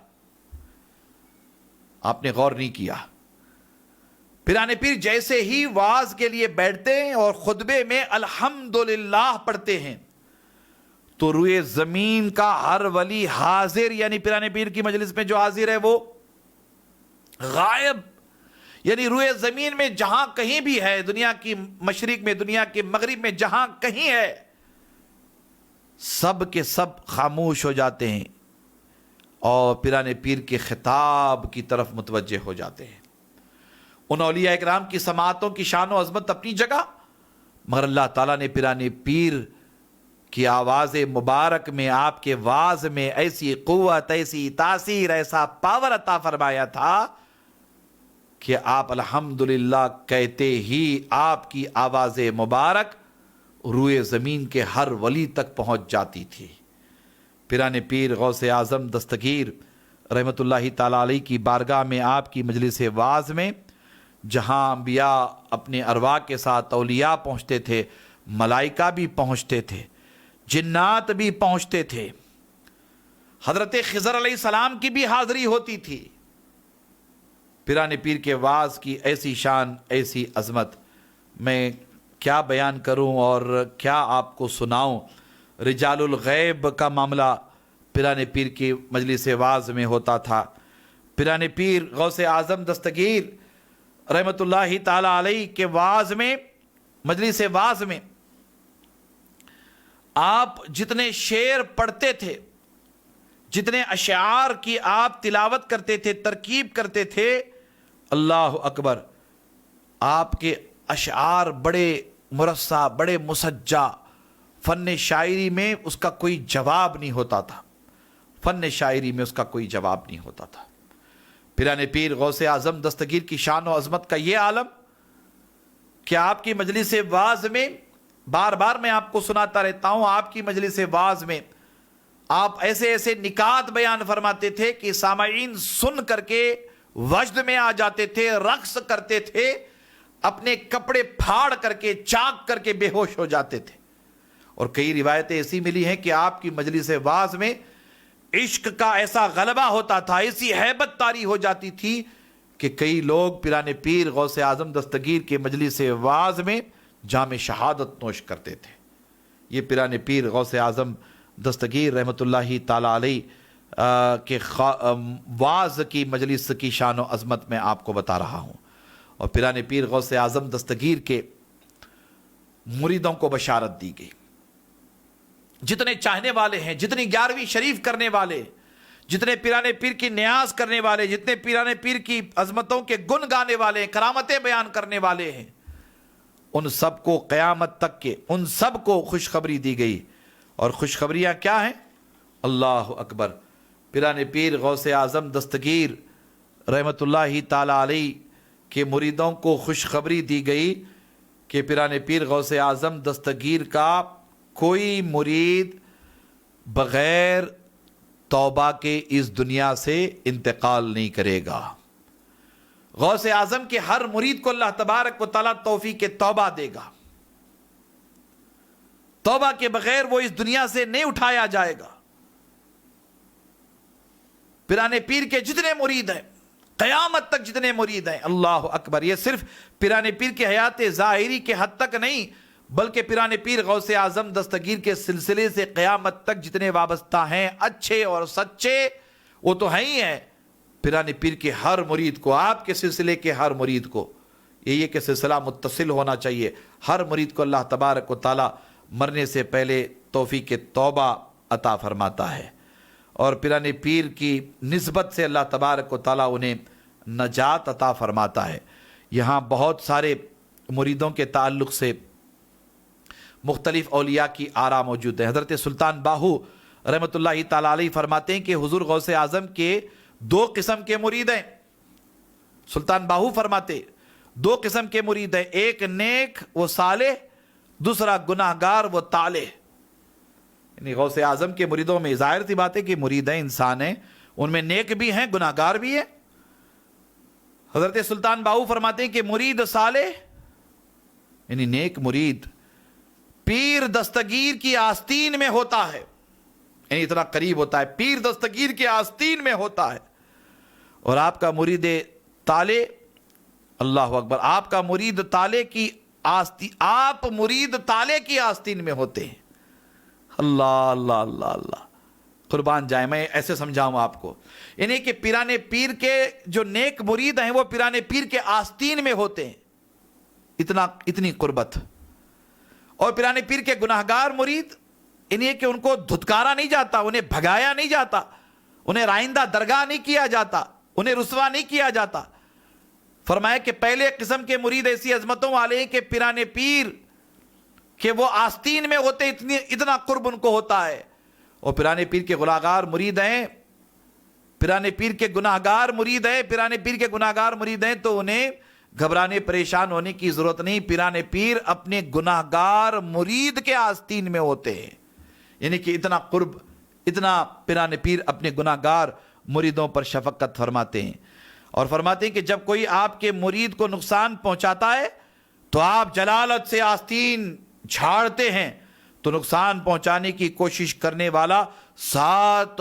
آپ نے غور نہیں کیا، پیران پیر جیسے ہی واعظ کے لیے بیٹھتے ہیں اور خطبے میں الحمدللہ پڑھتے ہیں تو روئے زمین کا ہر ولی حاضر، یعنی پیران پیر کی مجلس میں جو حاضر ہے وہ غائب، یعنی روئے زمین میں جہاں کہیں بھی ہے، دنیا کی مشرق میں، دنیا کے مغرب میں، جہاں کہیں ہے، سب کے سب خاموش ہو جاتے ہیں اور پیران پیر کے خطاب کی طرف متوجہ ہو جاتے ہیں۔ ان اولیاء اکرام کی سماعتوں کی شان و عظمت اپنی جگہ، مگر اللہ تعالیٰ نے پیران پیر کی آواز مبارک میں، آپ کے واعظ میں ایسی قوت، ایسی تاثیر، ایسا پاور عطا فرمایا تھا کہ آپ الحمدللہ کہتے ہی آپ کی آواز مبارک روئے زمین کے ہر ولی تک پہنچ جاتی تھی۔ پیران پیر غوث اعظم دستگیر رحمت اللہ تعالیٰ علیہ کی بارگاہ میں، آپ کی مجلس واعظ میں، جہاں انبیاء اپنے ارواح کے ساتھ، اولیاء پہنچتے تھے، ملائکہ بھی پہنچتے تھے، جنات بھی پہنچتے تھے، حضرت خضر علیہ السلام کی بھی حاضری ہوتی تھی۔ پیران پیر کے واعظ کی ایسی شان، ایسی عظمت، میں کیا بیان کروں اور کیا آپ کو سناؤں۔ رجال الغیب کا معاملہ پیران پیر کی مجلس واعظ میں ہوتا تھا۔ پیران پیر غوث اعظم دستگیر رحمۃ اللہ تعالی علیہ کے واعظ میں، مجلس واعظ میں آپ جتنے شعر پڑھتے تھے، جتنے اشعار کی آپ تلاوت کرتے تھے، ترکیب کرتے تھے، اللہ اکبر، آپ کے اشعار بڑے مرصع، بڑے مسجع، فن شاعری میں اس کا کوئی جواب نہیں ہوتا تھا، فن شاعری میں اس کا کوئی جواب نہیں ہوتا تھا۔ پیران پیر غوث اعظم دستگیر کی شان و عظمت کا یہ عالم کہ آپ کی مجلس واعظ میں، بار بار میں آپ کو سناتا رہتا ہوں، آپ کی مجلس واعظ میں آپ ایسے ایسے نکات بیان فرماتے تھے کہ سامعین سن کر کے وجد میں آ جاتے تھے، رقص کرتے تھے، اپنے کپڑے پھاڑ کر کے، چاک کر کے بے ہوش ہو جاتے تھے۔ اور کئی روایتیں ایسی ملی ہیں کہ آپ کی مجلس واعظ میں عشق کا ایسا غلبہ ہوتا تھا، ایسی ہیبت طاری ہو جاتی تھی کہ کئی لوگ پیران پیر غوث اعظم دستگیر کے مجلس واعظ میں جام شہادت نوش کرتے تھے۔ یہ پیران پیر غوث اعظم دستگیر رحمۃ اللہ تعالی علیہ کے واعظ کی مجلس کی شان و عظمت میں آپ کو بتا رہا ہوں۔ اور پیران پیر غوث اعظم دستگیر کے مریدوں کو بشارت دی گئی، جتنے چاہنے والے ہیں، جتنی 11ویں شریف کرنے والے، جتنے پیران پیر کی نیاز کرنے والے، جتنے پیران پیر کی عظمتوں کے گن گانے والے ہیں، کرامتیں بیان کرنے والے ہیں، ان سب کو قیامت تک کے، ان سب کو خوشخبری دی گئی۔ اور خوشخبریاں کیا ہیں؟ اللہ اکبر، پیران پیر غوث اعظم دستگیر رحمۃ اللہ تعالی علیہ کے مریدوں کو خوشخبری دی گئی کہ پیران پیر غوث اعظم دستگیر کا کوئی مرید بغیر توبہ کے اس دنیا سے انتقال نہیں کرے گا۔ غوث اعظم کے ہر مرید کو اللہ تبارک و تعالیٰ توفیق توبہ دے گا، توبہ کے بغیر وہ اس دنیا سے نہیں اٹھایا جائے گا۔ پیران پیر کے جتنے مرید ہیں، قیامت تک جتنے مرید ہیں، اللہ اکبر، یہ صرف پیران پیر کے حیات ظاہری کے حد تک نہیں، بلکہ پیران پیر غوث اعظم دستگیر کے سلسلے سے قیامت تک جتنے وابستہ ہیں، اچھے اور سچے، وہ تو ہیں ہی ہیں۔ پیران پیر کے ہر مرید کو، آپ کے سلسلے کے ہر مرید کو، یہ کہ سلسلہ متصل ہونا چاہیے، ہر مرید کو اللہ تبارک و تعالی مرنے سے پہلے توفیق توبہ عطا فرماتا ہے، اور پیران پیر کی نسبت سے اللہ تبارک و تعالی انہیں نجات عطا فرماتا ہے۔ یہاں بہت سارے مریدوں کے تعلق سے مختلف اولیاء کی آراء موجود ہیں۔ حضرت سلطان باہو رحمۃ اللہ تعالی علیہ فرماتے ہیں کہ حضور غوث اعظم کے 2 قسم کے مرید ہیں۔ سلطان باہو فرماتے 2 قسم کے مرید ہیں، ایک نیک و صالح، دوسرا گناہگار و طالح۔ یعنی غوث اعظم کے مریدوں میں ظاہر سی بات ہے کہ مرید ہیں، انسان ہیں، ان میں نیک بھی ہیں، گناہگار بھی ہیں۔ حضرت سلطان باہو فرماتے ہیں کہ مرید صالح یعنی نیک مرید پیر دستگیر کی آستین میں ہوتا ہے، یعنی اتنا قریب ہوتا ہے، پیر دستگیر کی آستین میں ہوتا ہے۔ اور آپ کا مرید طالع، اللہ اکبر، آپ کا مرید طالع کی آستین، آپ مرید طالع کی آستین میں ہوتے ہیں۔ اللہ اللہ اللہ اللہ، قربان جائیں، میں ایسے سمجھاؤں آپ کو، یعنی کہ پیران پیر کے جو نیک مرید ہیں وہ پیران پیر کے آستین میں ہوتے ہیں، اتنی قربت۔ اور پیران پیر کے گناہگار مرید، یعنی کہ ان کو دھتکارا نہیں جاتا، انہیں بھگایا نہیں جاتا، انہیں رائندہ درگاہ نہیں کیا جاتا، انہیں رسوا نہیں کیا جاتا۔ فرمایا کہ پہلے قسم کے مرید ایسی عظمتوں والے ہیں کہ پیران پیر کہ وہ آستین میں ہوتے، اتنا قرب ان کو ہوتا ہے۔ اور پیران پیر کے گناہگار مرید ہیں، پیران پیر کے گناہگار مرید ہیں، پیران پیر کے گناہگار مرید ہیں تو انہیں گھبرانے پریشان ہونے کی ضرورت نہیں، پیران پیر اپنے گناہگار مرید کے آستین میں ہوتے ہیں، یعنی کہ اتنا قرب، اتنا پیران پیر اپنے گناہگار مریدوں پر شفقت فرماتے ہیں۔ اور فرماتے ہیں کہ جب کوئی آپ کے مرید کو نقصان پہنچاتا ہے تو آپ جلالت سے آستین جھاڑتے ہیں، تو نقصان پہنچانے کی کوشش کرنے والا 7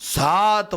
7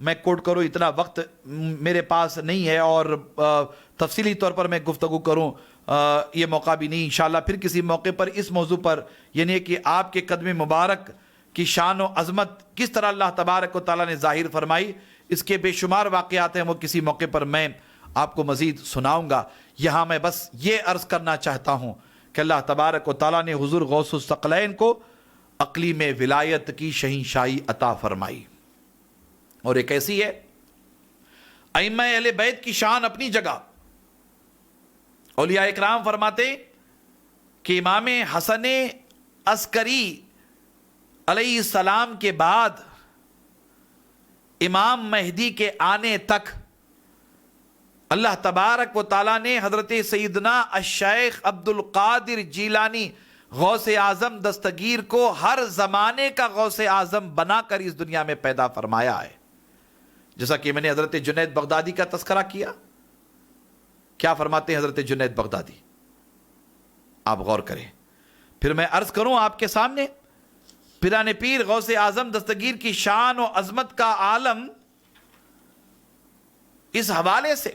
میں کوٹ کروں اتنا وقت میرے پاس نہیں ہے اور تفصیلی طور پر میں گفتگو کروں یہ موقع بھی نہیں. انشاءاللہ پھر کسی موقع پر اس موضوع پر، یعنی کہ آپ کے قدم مبارک کی شان و عظمت کس طرح اللہ تبارک و تعالیٰ نے ظاہر فرمائی، اس کے بے شمار واقعات ہیں، وہ کسی موقع پر میں آپ کو مزید سناؤں گا. یہاں میں بس یہ عرض کرنا چاہتا ہوں کہ اللہ تبارک و تعالیٰ نے حضور غوث الثقلین کو اقلیم ولایت کی شہنشاہی عطا فرمائی، اور ایک ایسی ہے ائمہ اہل بیت کی شان اپنی جگہ. اولیاء اکرام فرماتے کہ امام حسن عسکری علیہ السلام کے بعد امام مہدی کے آنے تک اللہ تبارک و تعالیٰ نے حضرت سیدنا الشیخ عبد القادر جیلانی غوث اعظم دستگیر کو ہر زمانے کا غوث اعظم بنا کر اس دنیا میں پیدا فرمایا ہے. جیسا کہ میں نے حضرت جنید بغدادی کا تذکرہ کیا، کیا فرماتے ہیں حضرت جنید بغدادی؟ آپ غور کریں. پھر میں عرض کروں آپ کے سامنے پیران پیر غوث اعظم دستگیر کی شان و عظمت کا عالم اس حوالے سے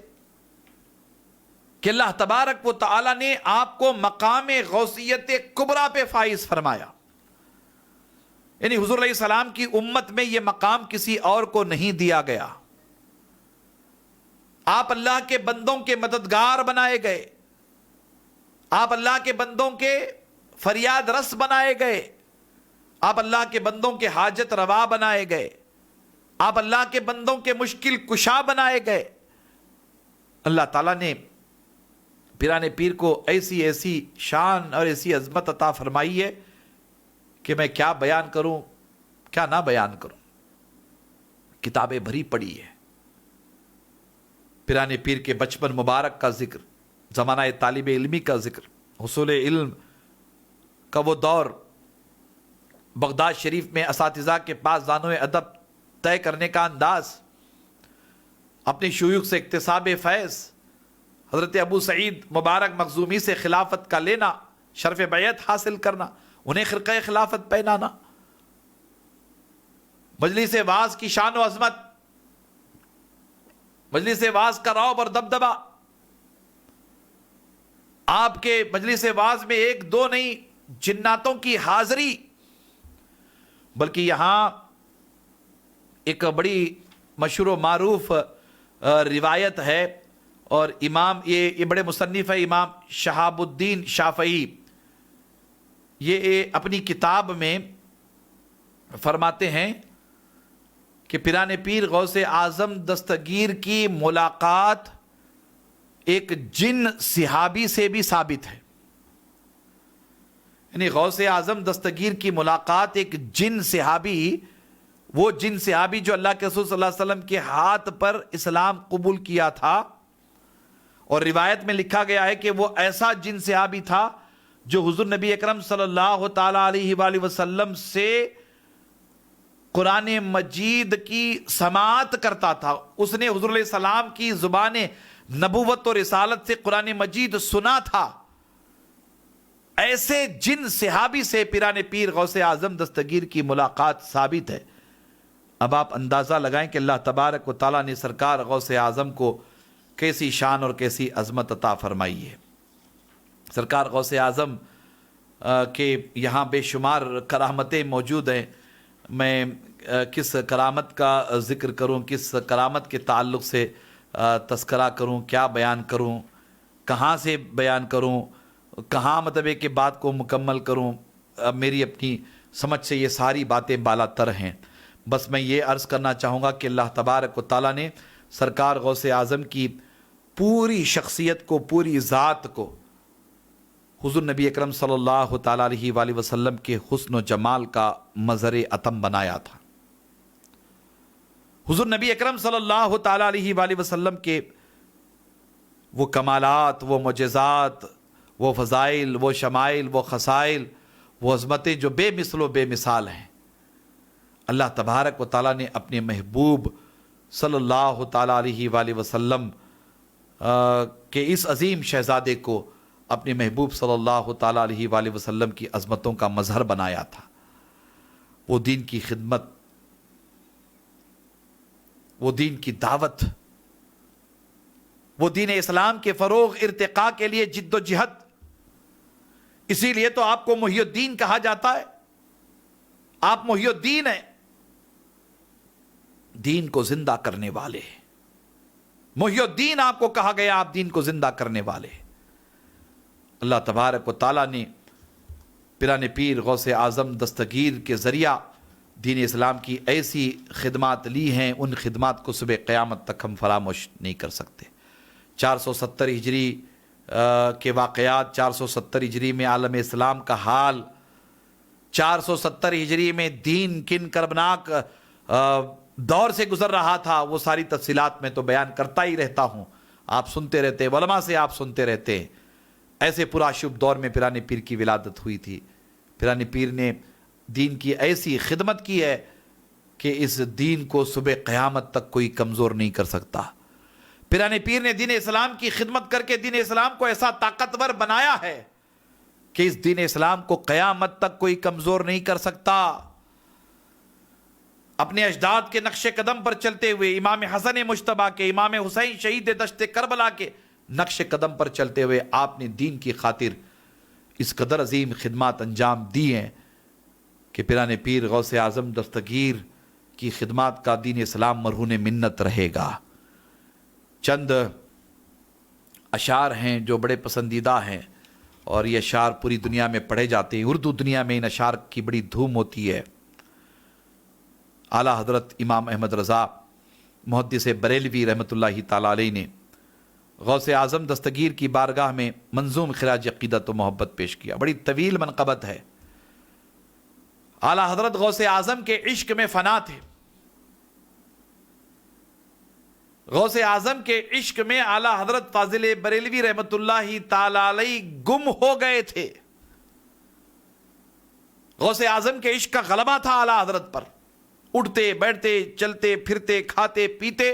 کہ اللہ تبارک و تعالی نے آپ کو مقام غوثیت کبریٰ پہ فائز فرمایا. یعنی حضور علیہ السلام کی امت میں یہ مقام کسی اور کو نہیں دیا گیا. آپ اللہ کے بندوں کے مددگار بنائے گئے، آپ اللہ کے بندوں کے فریاد رس بنائے گئے، آپ اللہ کے بندوں کے حاجت روا بنائے گئے، آپ اللہ کے بندوں کے مشکل کشا بنائے گئے. اللہ تعالیٰ نے پیران پیر کو ایسی ایسی شان اور ایسی عظمت عطا فرمائی ہے کہ میں کیا بیان کروں کیا نہ بیان کروں. کتابیں بھری پڑی ہے. پیران پیر کے بچپن مبارک کا ذکر، زمانہ طالب علمی کا ذکر، حصول علم کا وہ دور، بغداد شریف میں اساتذہ کے پاس دانو ادب طے کرنے کا انداز، اپنی شیوخ سے اکتساب فیض، حضرت ابو سعید مبارک مخزومی سے خلافت کا لینا، شرف بیعت حاصل کرنا، انہیں خرقہ خلافت پہنانا، مجلس واعظ کی شان و عظمت، مجلس واعظ کا رعب اور دبدبہ. آپ کے مجلس واعظ میں ایک دو نہیں جناتوں کی حاضری، بلکہ یہاں ایک بڑی مشہور و معروف روایت ہے، اور امام یہ بڑے مصنف ہے امام شہاب الدین شافعی، یہ اپنی کتاب میں فرماتے ہیں کہ پیران پیر غوث اعظم دستگیر کی ملاقات ایک جن صحابی سے بھی ثابت ہے. یعنی غوث اعظم دستگیر کی ملاقات ایک جن صحابی، وہ جن صحابی جو اللہ کے رسول صلی اللہ علیہ وسلم کے ہاتھ پر اسلام قبول کیا تھا، اور روایت میں لکھا گیا ہے کہ وہ ایسا جن صحابی تھا جو حضور نبی اکرم صلی اللہ تعالی علیہ وآلہ وسلم سے قرآن مجید کی سماعت کرتا تھا. اس نے حضور علیہ السلام کی زبان نبوت اور رسالت سے قرآن مجید سنا تھا. ایسے جن صحابی سے پیران پیر غوث اعظم دستگیر کی ملاقات ثابت ہے. اب آپ اندازہ لگائیں کہ اللہ تبارک و تعالیٰ نے سرکار غوث اعظم کو کیسی شان اور کیسی عظمت عطا فرمائی ہے. سرکار غوث اعظم کے یہاں بے شمار کرامتیں موجود ہیں. میں کس کرامت کا ذکر کروں، کس کرامت کے تعلق سے تذکرہ کروں، کیا بیان کروں، کہاں سے بیان کروں، کہاں مطلب کہ بات کو مکمل کروں. میری اپنی سمجھ سے یہ ساری باتیں بالا تر ہیں. بس میں یہ عرض کرنا چاہوں گا کہ اللہ تبارک و تعالیٰ نے سرکار غوث اعظم کی پوری شخصیت کو، پوری ذات کو حضور نبی اکرم صلی اللہ تعالیٰ علیہ وآلہ وسلم کے حسن و جمال کا مظہر عتم بنایا تھا. حضور نبی اکرم صلی اللہ تعالیٰ علیہ وآلہ وسلم کے وہ کمالات، وہ معجزات، وہ فضائل، وہ شمائل، وہ خصائل، وہ عظمتیں جو بے مثل و بے مثال ہیں، اللہ تبارک و تعالیٰ نے اپنے محبوب صلی اللہ تعالیٰ علیہ وآلہ وسلم کے اس عظیم شہزادے کو اپنے محبوب صلی اللہ تعالیٰ علیہ وآلہ وسلم کی عظمتوں کا مظہر بنایا تھا. وہ دین کی خدمت، وہ دین کی دعوت، وہ دین اسلام کے فروغ ارتقاء کے لیے جد و جہد، اسی لیے تو آپ کو محی الدین کہا جاتا ہے. آپ محی الدین ہیں، دین کو زندہ کرنے والے. محی الدین آپ کو کہا گیا، آپ دین کو زندہ کرنے والے. اللہ تبارک و تعالیٰ نے پیران پیر غوث اعظم دستگیر کے ذریعہ دین اسلام کی ایسی خدمات لی ہیں، ان خدمات کو صبح قیامت تک ہم فراموش نہیں کر سکتے. 470 ہجری کے واقعات، 470 ہجری میں عالم اسلام کا حال، 470 ہجری میں دین کن کربناک دور سے گزر رہا تھا، وہ ساری تفصیلات میں تو بیان کرتا ہی رہتا ہوں. آپ سنتے رہتے، علماء سے آپ سنتے رہتے. ایسے پرآشوب دور میں پیران پیر کی ولادت ہوئی تھی. پیران پیر نے دین کی ایسی خدمت کی ہے کہ اس دین کو صبح قیامت تک کوئی کمزور نہیں کر سکتا. پیران پیر نے دین اسلام کی خدمت کر کے دین اسلام کو ایسا طاقتور بنایا ہے کہ اس دین اسلام کو قیامت تک کوئی کمزور نہیں کر سکتا. اپنے اجداد کے نقش قدم پر چلتے ہوئے، امام حسن مجتبیٰ کے، امام حسین شہید دشت کربلا کے نقش قدم پر چلتے ہوئے آپ نے دین کی خاطر اس قدر عظیم خدمات انجام دی ہیں کہ پیران پیر غوث اعظم دستگیر کی خدمات کا دین اسلام مرہون منت رہے گا. چند اشعار ہیں جو بڑے پسندیدہ ہیں اور یہ اشعار پوری دنیا میں پڑھے جاتے ہیں. اردو دنیا میں ان اشعار کی بڑی دھوم ہوتی ہے. اعلیٰ حضرت امام احمد رضا محدث بریلوی رحمۃ اللہ تعالی علیہ نے غوث اعظم دستگیر کی بارگاہ میں منظوم خراج عقیدت و محبت پیش کیا. بڑی طویل منقبت ہے. اعلیٰ حضرت غوث اعظم کے عشق میں فنا تھے. غوث اعظم کے عشق میں اعلیٰ حضرت فاضل بریلوی رحمۃ اللہ تعالی علیہ گم ہو گئے تھے. غوث اعظم کے عشق کا غلبہ تھا اعلیٰ حضرت پر. اٹھتے بیٹھتے چلتے پھرتے کھاتے پیتے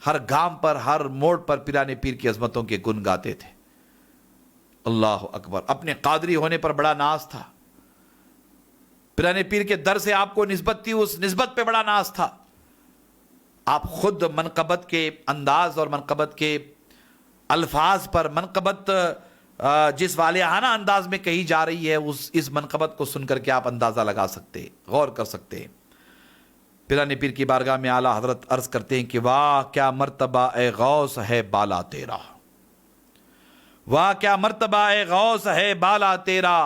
ہر گام پر ہر موڑ پر پیران پیر کی عظمتوں کے گن گاتے تھے. اللہ اکبر. اپنے قادری ہونے پر بڑا ناز تھا. پیران پیر کے در سے آپ کو نسبت تھی، اس نسبت پہ بڑا ناز تھا. آپ خود منقبت کے انداز اور منقبت کے الفاظ پر، منقبت جس والہانہ انداز میں کہی جا رہی ہے، اس منقبت کو سن کر کے آپ اندازہ لگا سکتے، غور کر سکتے. پیران پیر کی بارگاہ میں اعلیٰ حضرت عرض کرتے ہیں کہ واہ کیا مرتبہ اے غوث ہے بالا تیرا، واہ کیا مرتبہ اے غوث ہے بالا تیرا،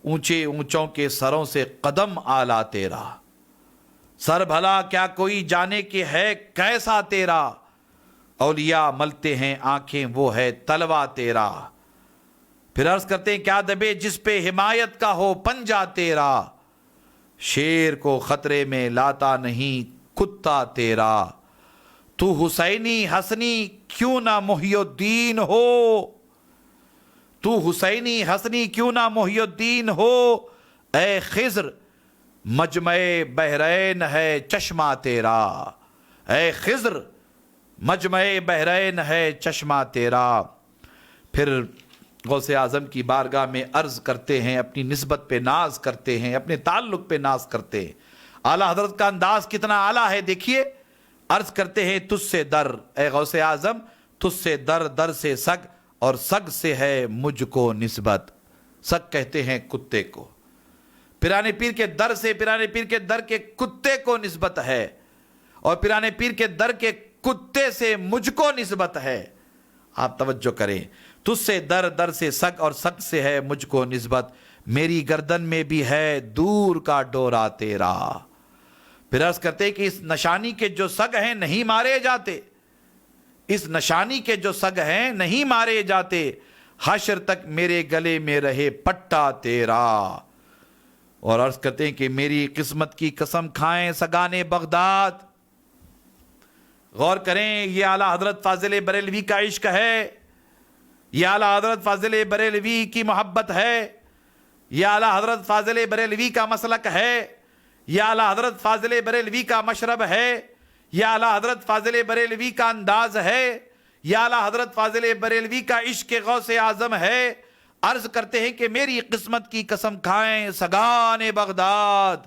اونچے اونچوں کے سروں سے قدم اعلیٰ تیرا، سر بھلا کیا کوئی جانے کہ ہے کیسا تیرا، اولیاء ملتے ہیں آنکھیں وہ ہے تلوا تیرا. پھر عرض کرتے ہیں کیا دبے جس پہ حمایت کا ہو پنجا تیرا، شیر کو خطرے میں لاتا نہیں کتا تیرا، تو حسینی حسنی کیوں نہ محی الدین ہو، تو حسینی حسنی کیوں نہ محی الدین ہو، اے خضر مجمع بحرین ہے چشمہ تیرا، اے خضر مجمع بحرین ہے چشمہ تیرا. پھر غوث اعظم کی بارگاہ میں عرض کرتے ہیں، اپنی نسبت پہ ناز کرتے ہیں، اپنے تعلق پہ ناز کرتے ہیں. اعلیٰ حضرت کا انداز کتنا اعلیٰ ہے دیکھیے. عرض کرتے ہیں تجھ سے در اے غوث اعظم، تجھ سے در، در سے سگ، اور سگ سے ہے مجھ کو نسبت. سگ کہتے ہیں کتے کو. پیران پیر کے در سے، پیران پیر کے در کے کتے کو نسبت ہے، اور پیران پیر کے در کے کتے سے مجھ کو نسبت ہے. آپ توجہ کریں. تجھ سے در، در سے سگ، اور سگ سے ہے مجھ کو نسبت، میری گردن میں بھی ہے دور کا ڈورا تیرا. پھر عرض کرتے کہ اس نشانی کے جو سگ ہیں نہیں مارے جاتے، اس نشانی کے جو سگ ہیں نہیں مارے جاتے، حشر تک میرے گلے میں رہے پٹا تیرا. اور عرض کرتے ہیں کہ میری قسمت کی قسم کھائیں سگانے بغداد. غور کریں، یہ اعلیٰ حضرت فاضل بریلوی کا عشق ہے، یہ اعلیٰ حضرت فاضل بریلوی کی محبت ہے، یہ اعلیٰ حضرت فاضل بریلوی کا مسلک ہے، یہ اعلیٰ حضرت فاضل بریلوی کا مشرب ہے، یہ اعلیٰ حضرت فاضل بریلوی کا انداز ہے، یہ اعلیٰ حضرت فاضل بریلوی کا عشق غوث اعظم ہے. عرض کرتے ہیں کہ میری قسمت کی قسم کھائیں سگان بغداد،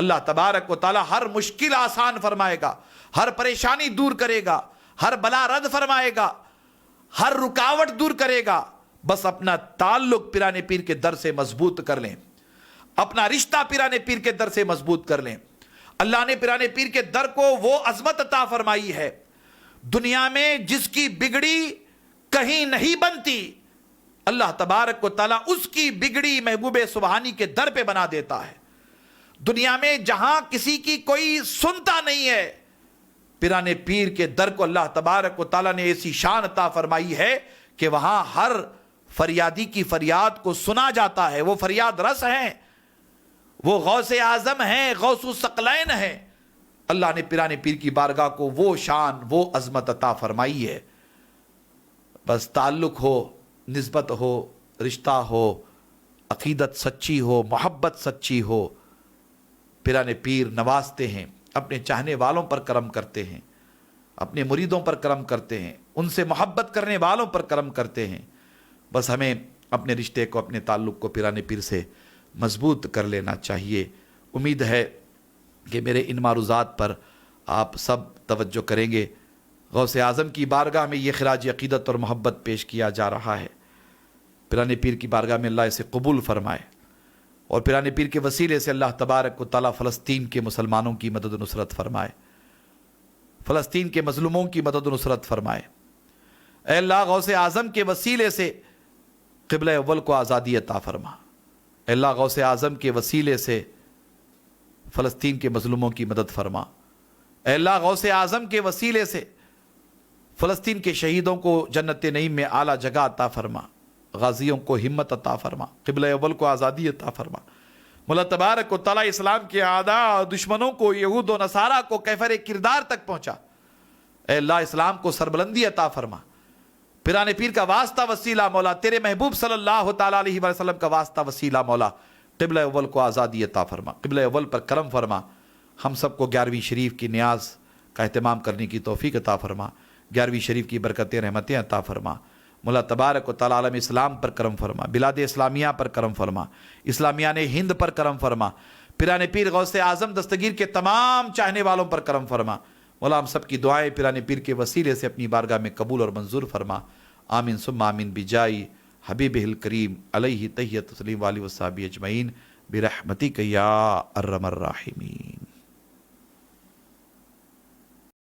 اللہ تبارک و تعالی ہر مشکل آسان فرمائے گا، ہر پریشانی دور کرے گا، ہر بلا رد فرمائے گا، ہر رکاوٹ دور کرے گا۔ بس اپنا تعلق پیرانے پیر کے در سے مضبوط کر لیں، اپنا رشتہ پیرانے پیر کے در سے مضبوط کر لیں۔ اللہ نے پیرانے پیر کے در کو وہ عظمت عطا فرمائی ہے، دنیا میں جس کی بگڑی کہیں نہیں بنتی، اللہ تبارک و تعالیٰ اس کی بگڑی محبوب سبحانی کے در پہ بنا دیتا ہے۔ دنیا میں جہاں کسی کی کوئی سنتا نہیں ہے، پیرانے پیر کے در کو اللہ تبارک و تعالیٰ نے ایسی شان عطا فرمائی ہے کہ وہاں ہر فریادی کی فریاد کو سنا جاتا ہے۔ وہ فریاد رس ہیں، وہ غوث اعظم ہیں، غوث الثقلین ہیں۔ اللہ نے پیرانے پیر کی بارگاہ کو وہ شان، وہ عظمت عطا فرمائی ہے۔ بس تعلق ہو، نسبت ہو، رشتہ ہو، عقیدت سچی ہو، محبت سچی ہو، پیرانے پیر نوازتے ہیں، اپنے چاہنے والوں پر کرم کرتے ہیں، اپنے مریدوں پر کرم کرتے ہیں، ان سے محبت کرنے والوں پر کرم کرتے ہیں۔ بس ہمیں اپنے رشتے کو، اپنے تعلق کو پیرانے پیر سے مضبوط کر لینا چاہیے۔ امید ہے کہ میرے ان معروضات پر آپ سب توجہ کریں گے۔ غوث اعظم کی بارگاہ میں یہ خراج عقیدت اور محبت پیش کیا جا رہا ہے۔ پیرانے پیر کی بارگاہ میں اللہ اسے قبول فرمائے، اور پیرانے پیر کے وسیلے سے اللہ تبارک و تعالیٰ فلسطین کے مسلمانوں کی مدد و نصرت فرمائے، فلسطین کے مظلوموں کی مدد و نصرت فرمائے۔ اے اللہ، غوث اعظم کے وسیلے سے قبلہ اول کو آزادی عطا فرما۔ اے اللہ، غوث اعظم کے وسیلے سے فلسطین کے مظلوموں کی مدد فرما۔ اے اللہ، غوث اعظم کے وسیلے سے فلسطین کے شہیدوں کو جنت نعیم میں اعلیٰ جگہ عطا فرما، غازیوں کو ہمت عطا فرما، قبلہ اول کو آزادی عطا فرما۔ مولا تبارک و تعالیٰ اسلام کے اعداء، دشمنوں کو، یہود و نصارہ کو کیفر کردار تک پہنچا۔ اے اللہ، اسلام کو سربلندی عطا فرما۔ پیرانے پیر کا واسطہ وسیلہ مولا، تیرے محبوب صلی اللہ تعالیٰ علیہ وسلم کا واسطہ وسیلہ مولا، قبلہ اول کو آزادی عطا فرما، قبلہ اول پر کرم فرما۔ ہم سب کو 11ویں شریف کی نیاز کا اہتمام کرنے کی توفیق عطا فرما، 11ویں شریف کی برکتیں، رحمتیں عطا فرما۔ مولا تبارک و تعالیٰ عالم اسلام پر کرم فرما، بلاد اسلامیہ پر کرم فرما، اسلامیہ نے ہند پر کرم فرما، پیرانے پیر غوث اعظم دستگیر کے تمام چاہنے والوں پر کرم فرما۔ مولا ہم سب کی دعائیں پیرانے پیر کے وسیلے سے اپنی بارگاہ میں قبول اور منظور فرما۔ آمین ثم آمین بجائی حبیبہ الکریم علیہ تحیۃ تسلیم والی وصحبہ اجمعین برحمتک یا ارحم الراحمین۔